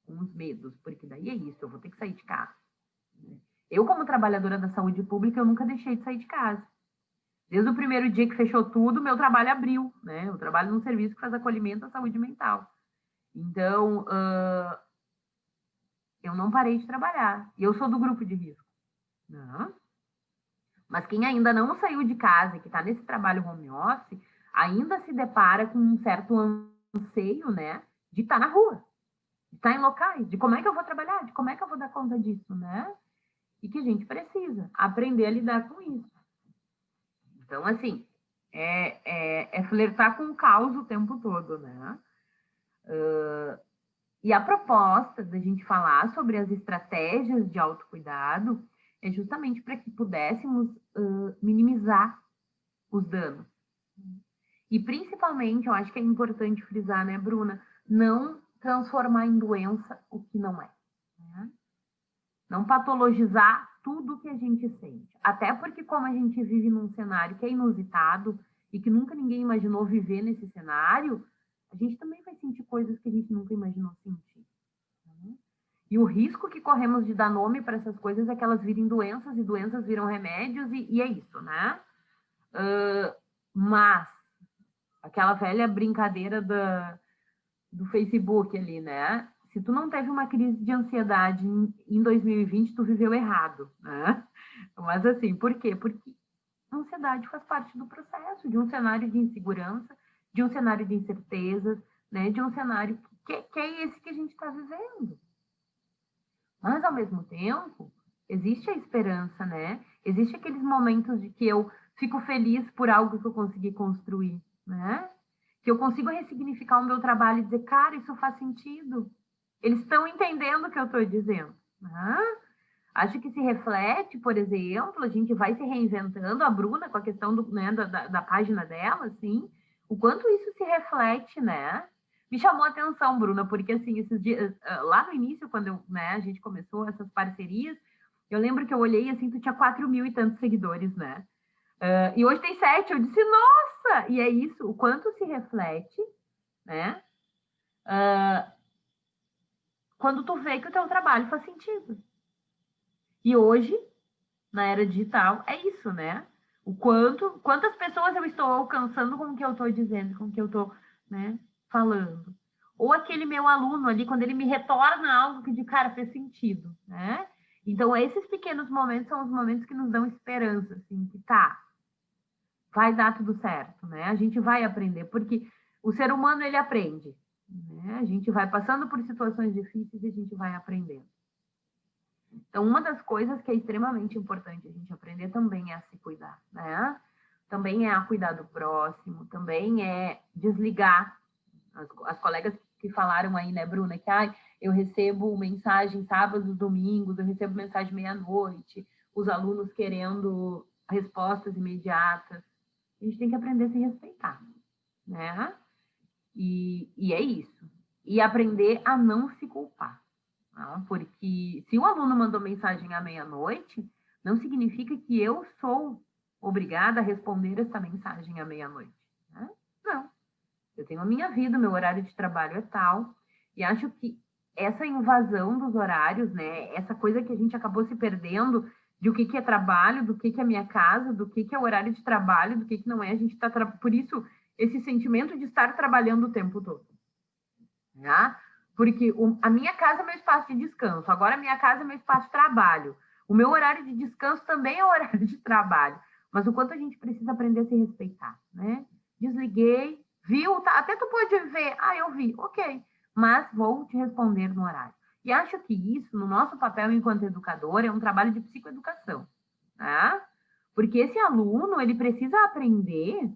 Com os medos, porque daí é isso, eu vou ter que sair de casa. Eu, como trabalhadora da saúde pública, eu nunca deixei de sair de casa. Desde o primeiro dia que fechou tudo, meu trabalho abriu, né? Eu trabalho num serviço que faz acolhimento à saúde mental. Então, eu não parei de trabalhar. E eu sou do grupo de risco. Não. Mas quem ainda não saiu de casa e que está nesse trabalho home office, ainda se depara com um certo anseio, né? De estar na rua, de estar em locais, de como é que eu vou trabalhar, de como é que eu vou dar conta disso, né? E que a gente precisa aprender a lidar com isso. Então, assim, é flertar com o caos o tempo todo, né? E a proposta da gente falar sobre as estratégias de autocuidado é justamente para que pudéssemos minimizar os danos. E, principalmente, eu acho que é importante frisar, né, Bruna, não transformar em doença o que não é. Né? Não patologizar tudo que a gente sente. Até porque, como a gente vive num cenário que é inusitado e que nunca ninguém imaginou viver nesse cenário, a gente também vai sentir coisas que a gente nunca imaginou sentir. E o risco que corremos de dar nome para essas coisas é que elas virem doenças, e doenças viram remédios, e é isso, né? Mas, aquela velha brincadeira do Facebook ali, né? Se tu não teve uma crise de ansiedade em 2020, tu viveu errado, né? Mas assim, por quê? Porque a ansiedade faz parte do processo, de um cenário de insegurança, de um cenário de incertezas, né? De um cenário que é esse que a gente está vivendo. Mas, ao mesmo tempo, existe a esperança, né? Existe aqueles momentos de que eu fico feliz por algo que eu consegui construir, né? Que eu consigo ressignificar o meu trabalho e dizer, cara, isso faz sentido. Eles estão entendendo o que eu estou dizendo. Né? Acho que se reflete, por exemplo, a gente vai se reinventando, a Bruna, com a questão né, da página dela, assim, o quanto isso se reflete, né? Me chamou a atenção, Bruna, porque assim, esses dias, lá no início, quando né, a gente começou essas parcerias, eu lembro que eu olhei assim, tu tinha 4.000 e tantos seguidores, né? E hoje tem 7, eu disse, nossa! E é isso, o quanto se reflete, né? Quando tu vê que o teu trabalho faz sentido. E hoje, na era digital, é isso, né? Quantas pessoas eu estou alcançando com o que eu estou dizendo, com o que eu estou, né, falando. Ou aquele meu aluno ali, quando ele me retorna algo que de cara fez sentido, né? Então, esses pequenos momentos são os momentos que nos dão esperança, assim, que tá, vai dar tudo certo, né? A gente vai aprender, porque o ser humano, ele aprende, né? A gente vai passando por situações difíceis e a gente vai aprendendo. Então, uma das coisas que é extremamente importante a gente aprender também é a se cuidar, né? Também é a cuidar do próximo, também é desligar. As colegas que falaram aí, né, Bruna, que eu recebo mensagem sábados, domingos, eu recebo mensagem meia-noite, os alunos querendo respostas imediatas. A gente tem que aprender a se respeitar, né? E é isso. E aprender a não se culpar. Porque se o aluno mandou mensagem à meia-noite, não significa que eu sou obrigada a responder essa mensagem à meia-noite. Né? Não. Eu tenho a minha vida, meu horário de trabalho é tal, e acho que essa invasão dos horários, né, essa coisa que a gente acabou se perdendo de o que é trabalho, do que é minha casa, do que é o horário de trabalho, do que não é, a gente está... Por isso, esse sentimento de estar trabalhando o tempo todo. Né? Porque a minha casa é meu espaço de descanso, agora a minha casa é meu espaço de trabalho. O meu horário de descanso também é o horário de trabalho. Mas o quanto a gente precisa aprender a se respeitar, né? Desliguei, viu? Tá, até tu pode ver, eu vi, ok. Mas vou te responder no horário. E acho que isso, no nosso papel enquanto educador, é um trabalho de psicoeducação, né? Porque esse aluno, ele precisa aprender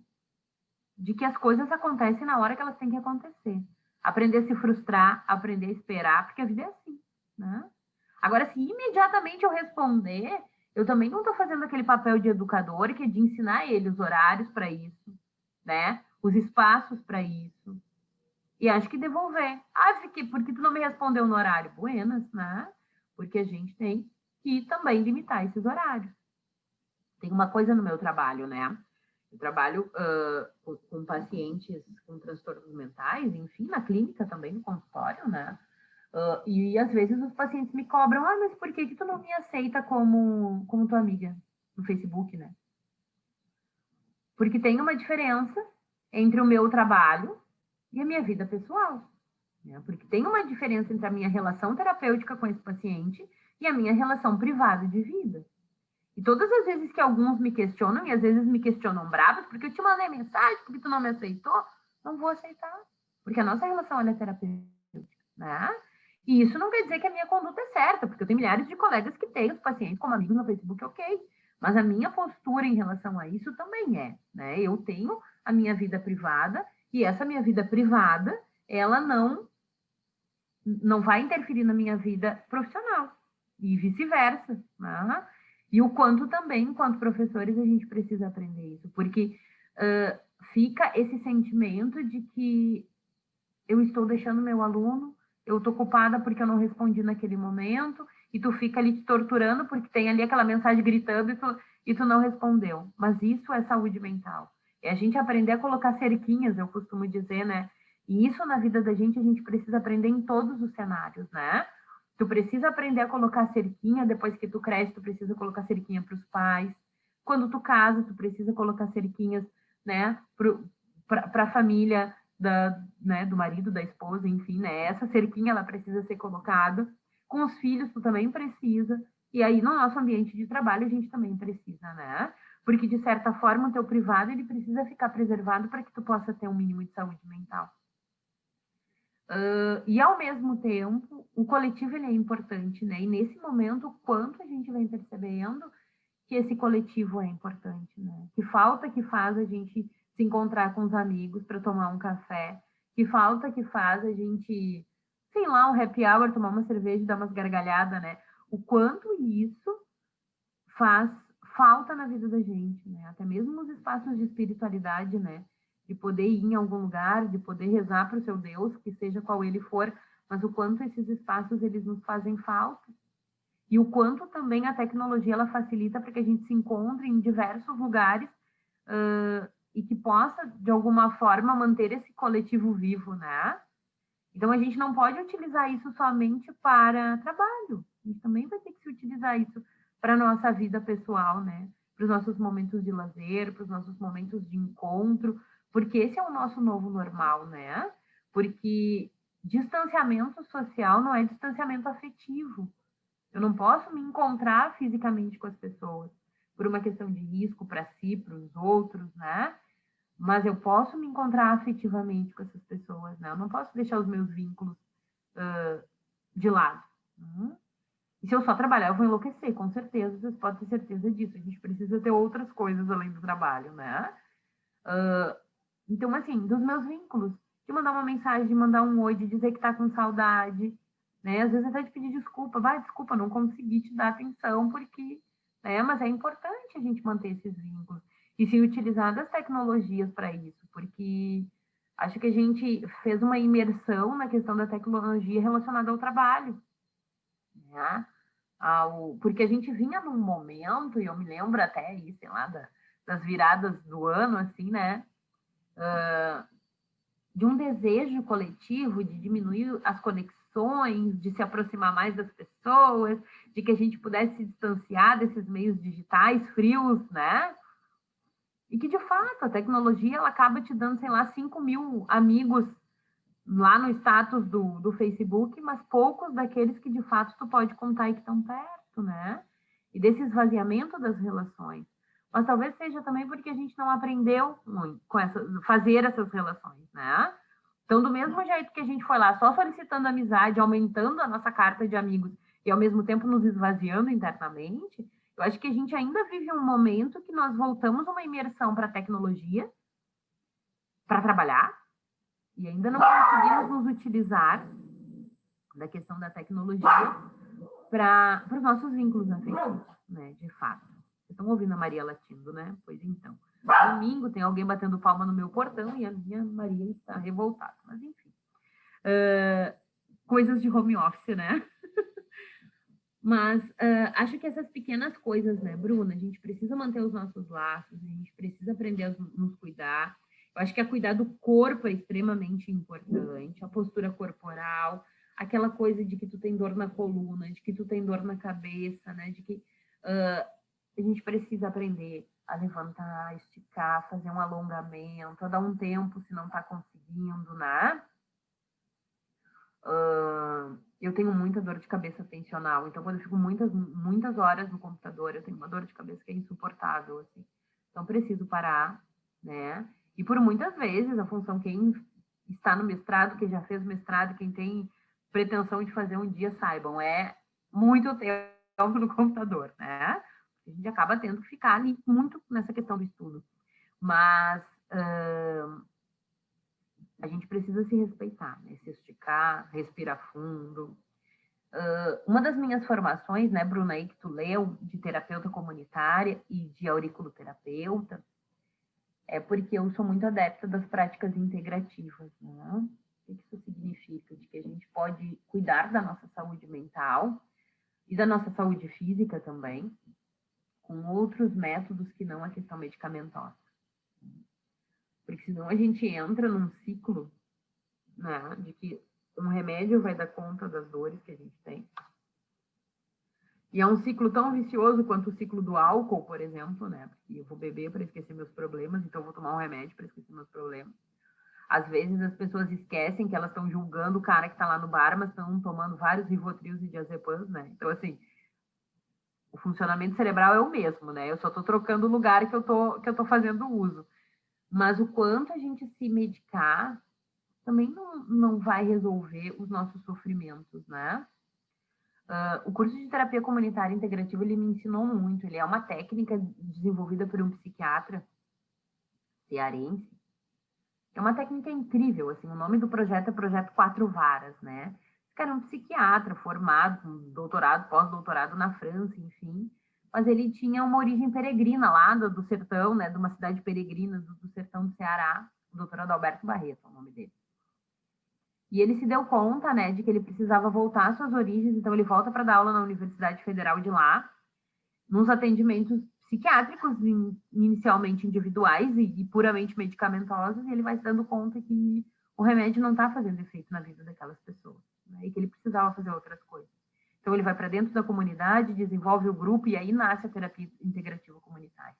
de que as coisas acontecem na hora que elas têm que acontecer. Aprender a se frustrar, aprender a esperar, porque a vida é assim, né? Agora, se imediatamente eu responder, eu também não estou fazendo aquele papel de educador, que é de ensinar ele os horários para isso, né? Os espaços para isso. E acho que devolver. Porque tu não me respondeu no horário? Buenas, né? Porque a gente tem que também limitar esses horários. Tem uma coisa no meu trabalho, né? Eu trabalho com pacientes com transtornos mentais, enfim, na clínica também, no consultório, né? E às vezes os pacientes me cobram, mas por que tu não me aceita como tua amiga no Facebook, né? Porque tem uma diferença entre o meu trabalho e a minha vida pessoal, né? Porque tem uma diferença entre a minha relação terapêutica com esse paciente e a minha relação privada de vida. E todas as vezes que alguns me questionam, e às vezes me questionam bravos, porque eu te mandei mensagem, porque tu não me aceitou, não vou aceitar. Porque a nossa relação é terapêutica, né? E isso não quer dizer que a minha conduta é certa, porque eu tenho milhares de colegas que têm os pacientes como amigos no Facebook, ok. Mas a minha postura em relação a isso também é, né? Eu tenho a minha vida privada, e essa minha vida privada, ela não vai interferir na minha vida profissional. E vice-versa, né? E o quanto também, enquanto professores, a gente precisa aprender isso, porque fica esse sentimento de que eu estou deixando meu aluno, eu estou culpada porque eu não respondi naquele momento, e tu fica ali te torturando porque tem ali aquela mensagem gritando e tu não respondeu. Mas isso é saúde mental. É a gente aprender a colocar cerquinhas, eu costumo dizer, né? E isso na vida da gente a gente precisa aprender em todos os cenários, né? Tu precisa aprender a colocar cerquinha, depois que tu cresce, tu precisa colocar cerquinha para os pais. Quando tu casa, tu precisa colocar cerquinhas, né, para a família né, do marido, da esposa, enfim, né? Essa cerquinha, ela precisa ser colocada. Com os filhos, tu também precisa. E aí, no nosso ambiente de trabalho, a gente também precisa, né? Porque, de certa forma, o teu privado, ele precisa ficar preservado para que tu possa ter um mínimo de saúde mental. E, ao mesmo tempo, o coletivo ele é importante, né? E, nesse momento, o quanto a gente vem percebendo que esse coletivo é importante, né? Que falta que faz a gente se encontrar com os amigos para tomar um café, que falta que faz a gente, sei lá, um happy hour, tomar uma cerveja e dar umas gargalhadas, né? O quanto isso faz falta na vida da gente, né? Até mesmo nos espaços de espiritualidade, né? De poder ir em algum lugar, de poder rezar para o seu Deus, que seja qual ele for, mas o quanto esses espaços eles nos fazem falta. E o quanto também a tecnologia ela facilita para que a gente se encontre em diversos lugares e que possa, de alguma forma, manter esse coletivo vivo, né? Então, a gente não pode utilizar isso somente para trabalho. A gente também vai ter que utilizar isso para a nossa vida pessoal, né? Para os nossos momentos de lazer, para os nossos momentos de encontro, porque esse é o nosso novo normal, né? Porque distanciamento social não é distanciamento afetivo. Eu não posso me encontrar fisicamente com as pessoas por uma questão de risco para si, para os outros, né? Mas eu posso me encontrar afetivamente com essas pessoas, né? Eu não posso deixar os meus vínculos de lado. E se eu só trabalhar, eu vou enlouquecer, com certeza, vocês podem ter certeza disso. A gente precisa ter outras coisas além do trabalho, né? Então, assim, dos meus vínculos, de mandar uma mensagem, de mandar um oi, de dizer que tá com saudade, né? Às vezes até de pedir desculpa, desculpa, não consegui te dar atenção, porque, né? Mas é importante a gente manter esses vínculos e se utilizar das tecnologias para isso, porque acho que a gente fez uma imersão na questão da tecnologia relacionada ao trabalho, né? Porque a gente vinha num momento, e eu me lembro até aí, sei lá, das viradas do ano, assim, né? De um desejo coletivo de diminuir as conexões, de se aproximar mais das pessoas, de que a gente pudesse se distanciar desses meios digitais frios, né? E que, de fato, a tecnologia ela acaba te dando, sei lá, 5.000 amigos lá no status do Facebook, mas poucos daqueles que, de fato, tu pode contar e que estão perto, né? E desse esvaziamento das relações. Mas talvez seja também porque a gente não aprendeu muito com fazer essas relações, né? Então, do mesmo jeito que a gente foi lá só solicitando amizade, aumentando a nossa carta de amigos e, ao mesmo tempo, nos esvaziando internamente, eu acho que a gente ainda vive um momento que nós voltamos uma imersão para a tecnologia, para trabalhar, e ainda não conseguimos nos utilizar da questão da tecnologia para os nossos vínculos afetivos, né, de fato. Vocês estão ouvindo a Maria latindo, né? Pois então. Domingo tem alguém batendo palma no meu portão e a minha Maria está revoltada. Mas, enfim. Coisas de home office, né? Mas acho que essas pequenas coisas, né, Bruna? A gente precisa manter os nossos laços, a gente precisa aprender a nos cuidar. Eu acho que a cuidar do corpo é extremamente importante, a postura corporal, aquela coisa de que tu tem dor na coluna, de que tu tem dor na cabeça, né? De que a gente precisa aprender a levantar, a esticar, fazer um alongamento, a dar um tempo se não está conseguindo, né? Eu tenho muita dor de cabeça tensional, então quando eu fico muitas horas no computador, eu tenho uma dor de cabeça que é insuportável, assim. Então preciso parar, né? E por muitas vezes a função, quem está no mestrado, quem já fez mestrado, quem tem pretensão de fazer um dia, saibam, é muito tempo no computador, né? A gente acaba tendo que ficar ali muito nessa questão do estudo. Mas a gente precisa se respeitar, né? Se esticar, respirar fundo. Uma das minhas formações, né, Bruna, aí que tu leu, de terapeuta comunitária e de auriculoterapeuta, é porque eu sou muito adepta das práticas integrativas, né? O que isso significa? De que a gente pode cuidar da nossa saúde mental e da nossa saúde física também, com outros métodos que não a questão medicamentosa. Porque senão a gente entra num ciclo, né, de que um remédio vai dar conta das dores que a gente tem. E é um ciclo tão vicioso quanto o ciclo do álcool, por exemplo, né? Porque eu vou beber para esquecer meus problemas, então eu vou tomar um remédio para esquecer meus problemas. Às vezes as pessoas esquecem que elas estão julgando o cara que está lá no bar, mas estão tomando vários Rivotrios e diazepams, né? Então, assim, o funcionamento cerebral é o mesmo, né? Eu só estou trocando o lugar que eu tô fazendo uso. Mas o quanto a gente se medicar também não vai resolver os nossos sofrimentos, né? O curso de terapia comunitária integrativa, ele me ensinou muito. Ele é uma técnica desenvolvida por um psiquiatra cearense. É uma técnica incrível, assim, o nome do projeto é Projeto Quatro Varas, né? Esse cara é um psiquiatra formado, com doutorado, pós-doutorado na França, enfim. Mas ele tinha uma origem peregrina lá do sertão, né? De uma cidade peregrina do sertão do Ceará. O doutor Adalberto Barreto é o nome dele. E ele se deu conta, né, de que ele precisava voltar às suas origens, então ele volta para dar aula na Universidade Federal de lá, nos atendimentos psiquiátricos, inicialmente individuais e puramente medicamentosos, e ele vai se dando conta que o remédio não está fazendo efeito na vida daquelas pessoas, né, e que ele precisava fazer outras coisas. Então ele vai para dentro da comunidade, desenvolve o grupo, e aí nasce a terapia integrativa comunitária.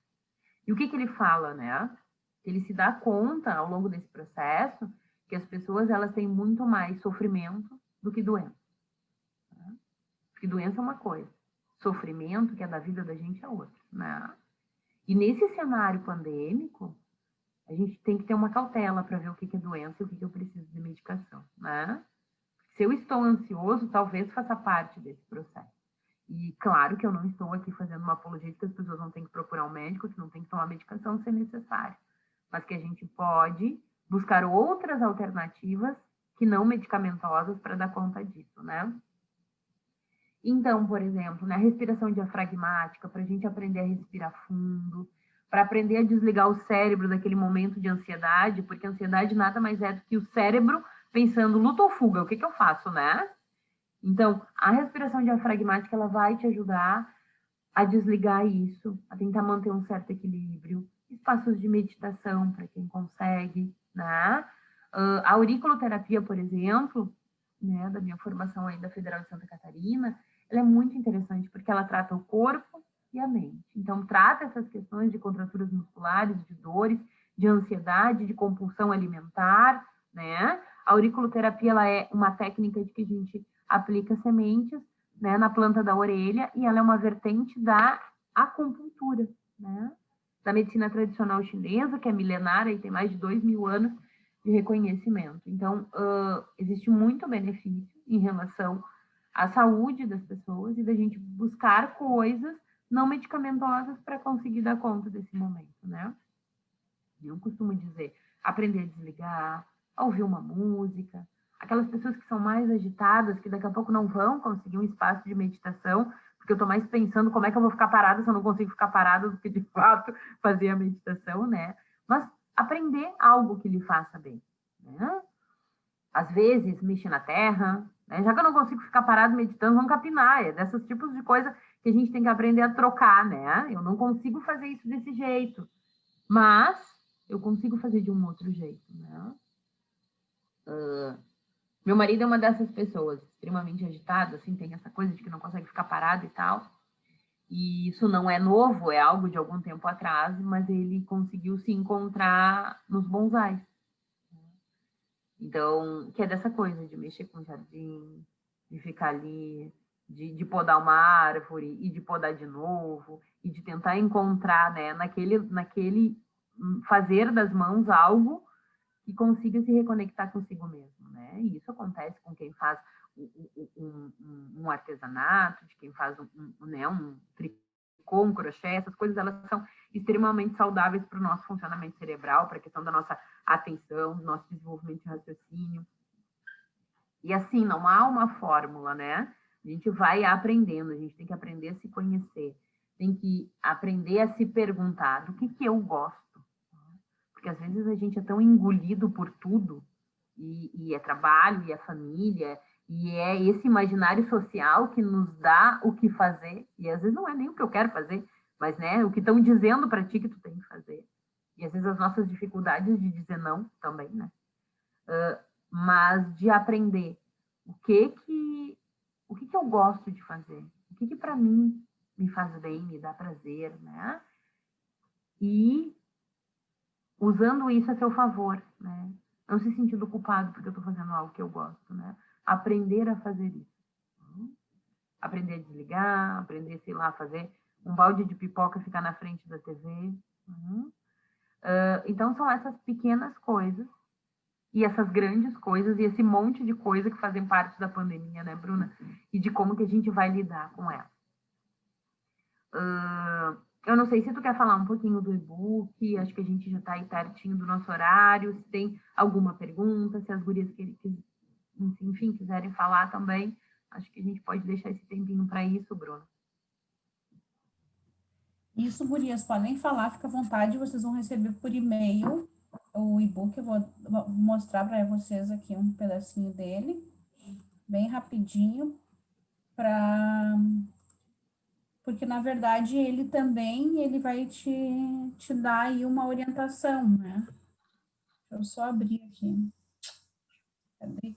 E o que ele fala, né? Ele se dá conta, ao longo desse processo, que as pessoas elas têm muito mais sofrimento do que doença. Né? Porque doença é uma coisa, sofrimento, que é da vida da gente, é outra. Né? E nesse cenário pandêmico, a gente tem que ter uma cautela para ver o que é doença e o que eu preciso de medicação. Né? Se eu estou ansioso, talvez faça parte desse processo. E claro que eu não estou aqui fazendo uma apologia de que as pessoas não têm que procurar um médico, que não têm que tomar medicação se é necessário. Mas que a gente pode buscar outras alternativas que não medicamentosas para dar conta disso, né? Então, por exemplo, na respiração diafragmática, para a gente aprender a respirar fundo, para aprender a desligar o cérebro daquele momento de ansiedade, porque a ansiedade nada mais é do que o cérebro pensando luta ou fuga, o que eu faço, né? Então, a respiração diafragmática, ela vai te ajudar a desligar isso, a tentar manter um certo equilíbrio, espaços de meditação para quem consegue, né? A auriculoterapia, por exemplo, né, da minha formação aí da Federal de Santa Catarina, ela é muito interessante porque ela trata o corpo e a mente. Então, trata essas questões de contraturas musculares, de dores, de ansiedade, de compulsão alimentar, né? A auriculoterapia, ela é uma técnica de que a gente aplica sementes, né, na planta da orelha, e ela é uma vertente da acupuntura, né? Da medicina tradicional chinesa, que é milenária e tem mais de 2.000 anos de reconhecimento. Então, existe muito benefício em relação à saúde das pessoas e da gente buscar coisas não medicamentosas para conseguir dar conta desse momento, né? Eu costumo dizer, aprender a desligar, a ouvir uma música, aquelas pessoas que são mais agitadas, que daqui a pouco não vão conseguir um espaço de meditação, porque eu estou mais pensando como é que eu vou ficar parada se eu não consigo ficar parada do que, de fato, fazer a meditação, né? Mas aprender algo que lhe faça bem, né? Às vezes, mexer na terra, né? Já que eu não consigo ficar parado meditando, vamos capinar. É desses tipos de coisa que a gente tem que aprender a trocar, né? Eu não consigo fazer isso desse jeito, mas eu consigo fazer de um outro jeito, né? Meu marido é uma dessas pessoas, extremamente agitado, assim, tem essa coisa de que não consegue ficar parado e tal. E isso não é novo, é algo de algum tempo atrás, mas ele conseguiu se encontrar nos bonsais. Então, que é dessa coisa de mexer com o jardim, de ficar ali, de podar uma árvore e de podar de novo, e de tentar encontrar, né, naquele fazer das mãos algo que consiga se reconectar consigo mesmo, né? E isso acontece com quem faz um artesanato, de quem faz né, um tricô, um crochê, essas coisas, elas são extremamente saudáveis para o nosso funcionamento cerebral, para a questão da nossa atenção, do nosso desenvolvimento de raciocínio. E assim, não há uma fórmula, né? A gente vai aprendendo, a gente tem que aprender a se conhecer, tem que aprender a se perguntar do que eu gosto. Porque às vezes a gente é tão engolido por tudo, e é trabalho, e é família, e é esse imaginário social que nos dá o que fazer, e às vezes não é nem o que eu quero fazer, mas né, o que estão dizendo para ti que tu tem que fazer. E às vezes as nossas dificuldades de dizer não também, né? Mas de aprender o que eu gosto de fazer, o que para mim me faz bem, me dá prazer, né? E usando isso a seu favor, né? Não se sentindo culpado porque eu estou fazendo algo que eu gosto, né? Aprender a fazer isso. Aprender a desligar, aprender, sei lá, fazer um balde de pipoca e ficar na frente da TV. Então, são essas pequenas coisas e essas grandes coisas e esse monte de coisa que fazem parte da pandemia, né, Bruna? E de como que a gente vai lidar com ela. Eu não sei se tu quer falar um pouquinho do e-book, acho que a gente já está aí pertinho do nosso horário, se tem alguma pergunta, se as gurias enfim, quiserem falar também, acho que a gente pode deixar esse tempinho para isso, Bruno. Isso, gurias, podem falar, fica à vontade, vocês vão receber por e-mail o e-book, eu vou mostrar para vocês aqui um pedacinho dele, bem rapidinho, porque, na verdade, ele vai te dar aí uma orientação, né? Deixa eu só abrir aqui. Cadê?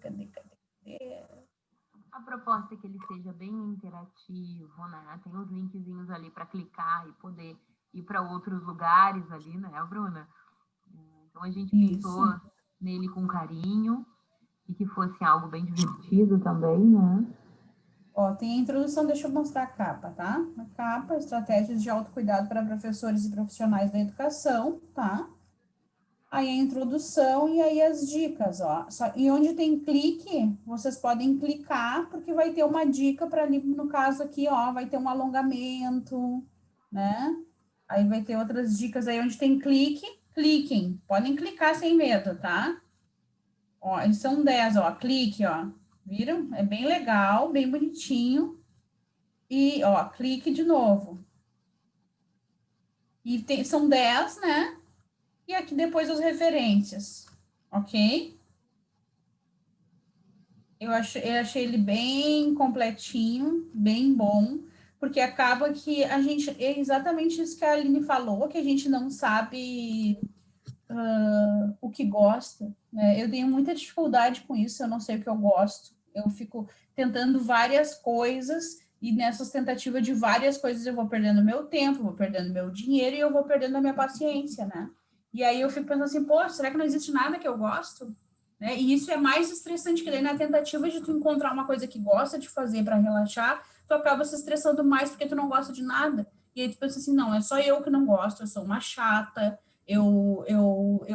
A proposta é que ele seja bem interativo, né? Tem uns linkzinhos ali para clicar e poder ir para outros lugares ali, né, Bruna? Então, a gente pensou nele com carinho e que fosse algo bem divertido também, né? Ó, tem a introdução, deixa eu mostrar a capa, tá? A capa, estratégias de autocuidado para professores e profissionais da educação, tá? Aí a introdução e aí as dicas, ó. E onde tem clique, vocês podem clicar, porque vai ter uma dica para ali, no caso aqui, ó, vai ter um alongamento, né? Aí vai ter outras dicas aí onde tem clique, cliquem. Podem clicar sem medo, tá? Ó, eles são 10, ó, clique, ó. Viram? É bem legal, bem bonitinho. E, ó, clique de novo. E são 10, né? E aqui depois as referências, ok? Eu achei ele bem completinho, bem bom, porque acaba que a gente, é exatamente isso que a Aline falou, que a gente não sabe o que gosta, né? Eu tenho muita dificuldade com isso, eu não sei o que eu gosto. Eu fico tentando várias coisas e nessas tentativas de várias coisas eu vou perdendo meu tempo, vou perdendo meu dinheiro e eu vou perdendo a minha paciência, né? E aí eu fico pensando assim, pô, será que não existe nada que eu gosto? Né? E isso é mais estressante, que daí na tentativa de tu encontrar uma coisa que gosta de fazer para relaxar, tu acaba se estressando mais porque tu não gosta de nada. E aí tu pensa assim, não, é só eu que não gosto, eu sou uma chata, eu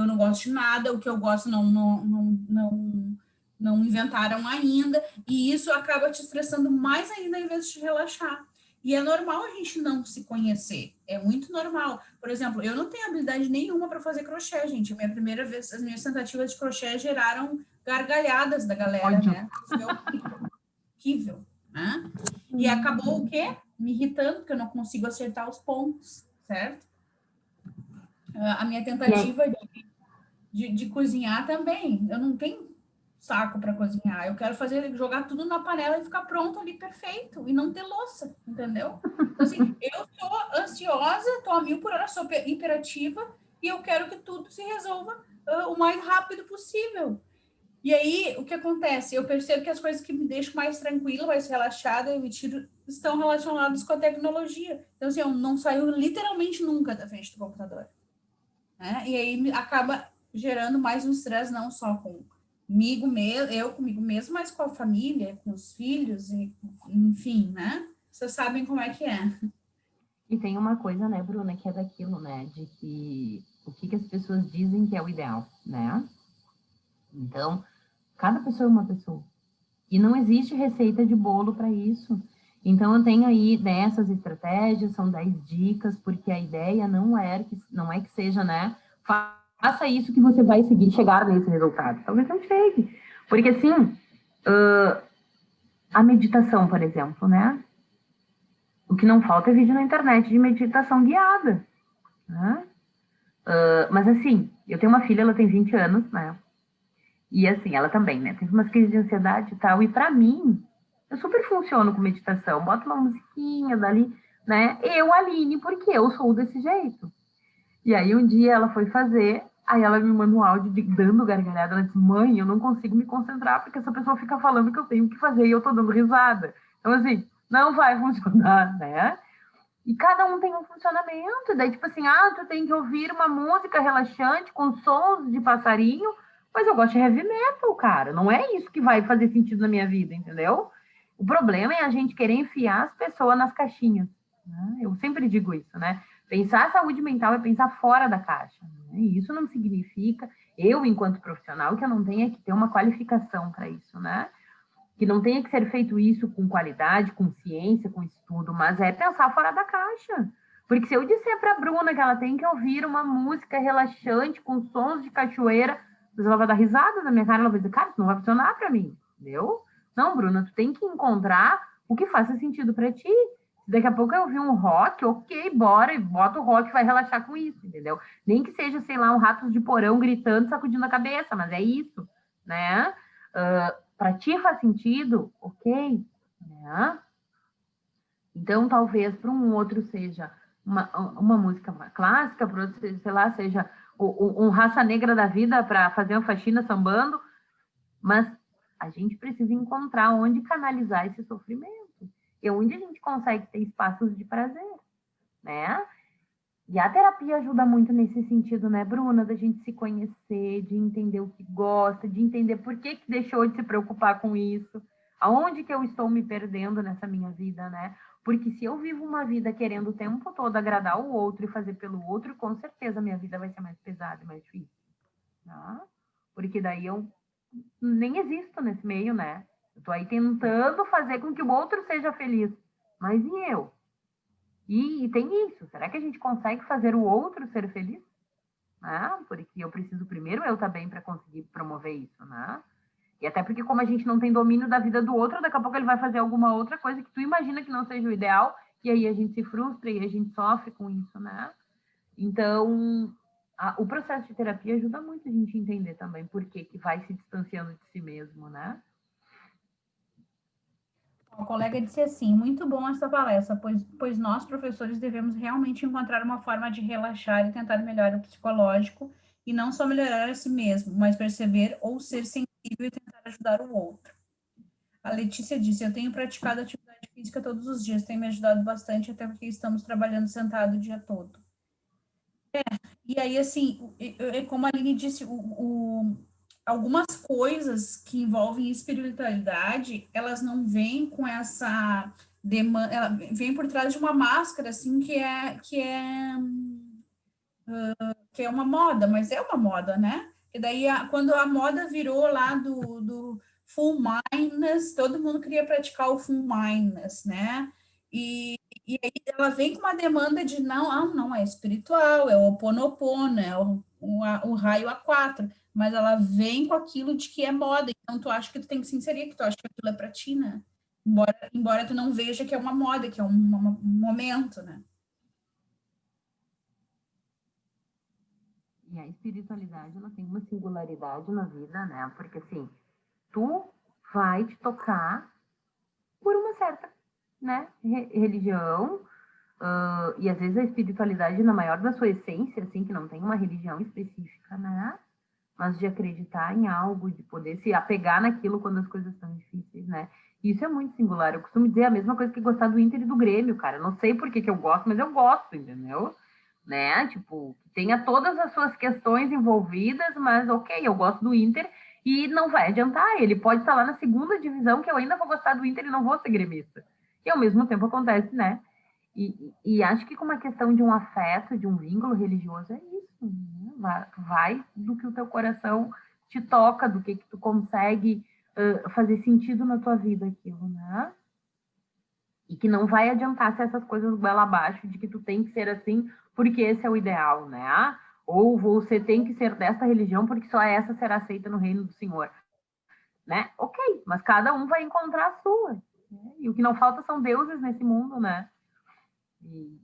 não gosto de nada, o que eu gosto não inventaram ainda, e isso acaba te estressando mais ainda em vez de te relaxar. E é normal a gente não se conhecer, é muito normal. Por exemplo, eu não tenho habilidade nenhuma para fazer crochê, gente. A minha primeira vez, as minhas tentativas de crochê geraram gargalhadas da galera, né? Foi horrível, né? E acabou o quê? Me irritando, porque eu não consigo acertar os pontos, certo? A minha tentativa de cozinhar também, eu não tenho saco para cozinhar. Eu quero fazer, jogar tudo na panela e ficar pronto ali perfeito e não ter louça, entendeu? Então, assim, eu sou ansiosa, tô a 1000 por hora, sou hiperativa e eu quero que tudo se resolva o mais rápido possível. E aí, o que acontece? Eu percebo que as coisas que me deixam mais tranquila, mais relaxada, eu me tiro, estão relacionadas com a tecnologia. Então, assim, eu não saio literalmente nunca da frente do computador, né? E aí acaba gerando mais um estresse, não só comigo mesmo, eu comigo mesmo, mas com a família, com os filhos, e, enfim, né? Vocês sabem como é que é. E tem uma coisa, né, Bruna, que é daquilo, né, de que o que as pessoas dizem que é o ideal, né? Então, cada pessoa é uma pessoa. E não existe receita de bolo para isso. Então, eu tenho aí dessas estratégias, são 10 dicas, porque a ideia não é que seja, né? Faça isso que você vai seguir, chegar nesse resultado. Talvez não chegue. Porque, assim, a meditação, por exemplo, né? O que não falta é vídeo na internet de meditação guiada, né? Mas, assim, eu tenho uma filha, ela tem 20 anos, né? E, assim, ela também, né? Teve umas crises de ansiedade e tal. E, para mim, eu super funciono com meditação. Boto uma musiquinha dali, né? Eu, Aline, porque eu sou desse jeito. E aí, um dia ela foi fazer, aí ela me manda um áudio dando gargalhada. Ela disse, mãe, eu não consigo me concentrar porque essa pessoa fica falando que eu tenho que fazer e eu tô dando risada. Então, assim, não vai funcionar, né? E cada um tem um funcionamento. Daí, tipo assim, tu tem que ouvir uma música relaxante com sons de passarinho, mas eu gosto de heavy metal, cara. Não é isso que vai fazer sentido na minha vida, entendeu? O problema é a gente querer enfiar as pessoas nas caixinhas, né? Eu sempre digo isso, né? Pensar a saúde mental é pensar fora da caixa, né? E isso não significa, eu, enquanto profissional, que eu não tenha que ter uma qualificação para isso, né? Que não tenha que ser feito isso com qualidade, com ciência, com estudo, mas é pensar fora da caixa. Porque se eu disser para a Bruna que ela tem que ouvir uma música relaxante com sons de cachoeira, ela vai dar risada na minha cara, ela vai dizer, cara, isso não vai funcionar para mim, entendeu? Não, Bruna, tu tem que encontrar o que faça sentido para ti. Daqui a pouco eu ouvir um rock, ok, bora, e bota o rock, vai relaxar com isso, entendeu? Nem que seja, sei lá, um rato de porão gritando, sacudindo a cabeça, mas é isso, né? Para ti faz sentido, ok, né? Então, talvez para um outro seja uma música clássica, para outro, sei lá, seja um Raça Negra da vida para fazer uma faxina sambando, mas a gente precisa encontrar onde canalizar esse sofrimento e onde a gente consegue ter espaços de prazer, né? E a terapia ajuda muito nesse sentido, né, Bruna? Da gente se conhecer, de entender o que gosta, de entender por que deixou de se preocupar com isso, aonde que eu estou me perdendo nessa minha vida, né? Porque se eu vivo uma vida querendo o tempo todo agradar o outro e fazer pelo outro, com certeza minha vida vai ser mais pesada e mais difícil, tá? Porque daí eu nem existo nesse meio, né? Eu tô aí tentando fazer com que o outro seja feliz. Mas e eu? E tem isso. Será que a gente consegue fazer o outro ser feliz? Né? Porque eu preciso primeiro eu estar bem para conseguir promover isso, né? E até porque como a gente não tem domínio da vida do outro, daqui a pouco ele vai fazer alguma outra coisa que tu imagina que não seja o ideal, e aí a gente se frustra e a gente sofre com isso, né? Então, o processo de terapia ajuda muito a gente a entender também por que vai se distanciando de si mesmo, né? O colega disse assim: muito bom essa palestra, pois nós, professores, devemos realmente encontrar uma forma de relaxar e tentar melhorar o psicológico, e não só melhorar a si mesmo, mas perceber ou ser sensível e tentar ajudar o outro. A Letícia disse: eu tenho praticado atividade física todos os dias, tem me ajudado bastante, até porque estamos trabalhando sentado o dia todo. E aí, assim, como a Aline disse, algumas coisas que envolvem espiritualidade, elas não vêm com essa demanda, ela vem por trás de uma máscara, assim, que é uma moda, mas é uma moda, né? E daí, quando a moda virou lá do full mindness, todo mundo queria praticar o full mindness, né? E aí ela vem com uma demanda de não, é espiritual, é o Ho'oponopono, é o raio A4, mas ela vem com aquilo de que é moda, então tu acha que tu tem que se inserir, que tu acha que aquilo é pra ti, né? Embora tu não veja que é uma moda, que é um momento, né? E a espiritualidade, ela tem uma singularidade na vida, né? Porque, assim, tu vai te tocar por uma certa, né, religião, e às vezes a espiritualidade na maior da sua essência, assim, que não tem uma religião específica, né, mas de acreditar em algo, de poder se apegar naquilo quando as coisas estão difíceis, né. E isso é muito singular. Eu costumo dizer a mesma coisa que gostar do Inter e do Grêmio, cara. Eu não sei por que eu gosto, mas eu gosto, entendeu? Né? Tipo, tenha todas as suas questões envolvidas, mas ok, eu gosto do Inter e não vai adiantar. Ele pode estar lá na segunda divisão, que eu ainda vou gostar do Inter e não vou ser gremista. E ao mesmo tempo acontece, né? E acho que com uma questão de um afeto, de um vínculo religioso, é isso. Né? Vai do que o teu coração te toca, do que tu consegue fazer sentido na tua vida aquilo, né? E que não vai adiantar se essas coisas goela abaixo de que tu tem que ser assim porque esse é o ideal, né? Ou você tem que ser dessa religião porque só essa será aceita no reino do Senhor, né? Ok, mas cada um vai encontrar a sua. Né? E o que não falta são deuses nesse mundo, né? E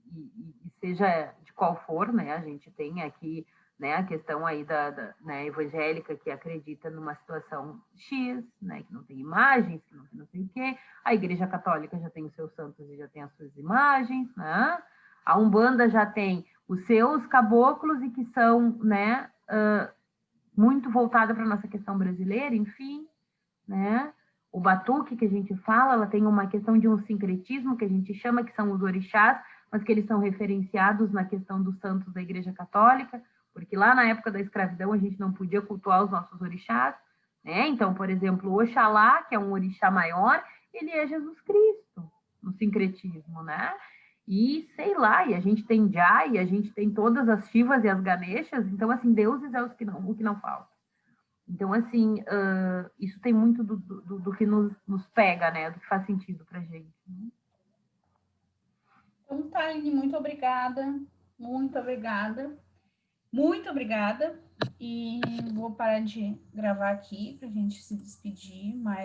seja de qual for, né? A gente tem aqui, né, a questão aí né, evangélica que acredita numa situação X, né, que não tem imagens, que não sei o quê. A Igreja Católica já tem os seus santos e já tem as suas imagens, né? A Umbanda já tem os seus caboclos e que são, né, muito voltada para a nossa questão brasileira, enfim, né? O batuque que a gente fala, ela tem uma questão de um sincretismo que a gente chama, que são os orixás, mas que eles são referenciados na questão dos santos da Igreja Católica, porque lá na época da escravidão a gente não podia cultuar os nossos orixás, né? Então, por exemplo, o Oxalá, que é um orixá maior, ele é Jesus Cristo, no sincretismo, né? E sei lá, e a gente tem Já, e a gente tem todas as Shivas e as Ganeshas, então, assim, deuses é o que não falta. Então, assim, isso tem muito do que nos pega, né? Do que faz sentido pra gente. Então, tá, Aline, muito obrigada. Muito obrigada. Muito obrigada. E vou parar de gravar aqui pra gente se despedir, mas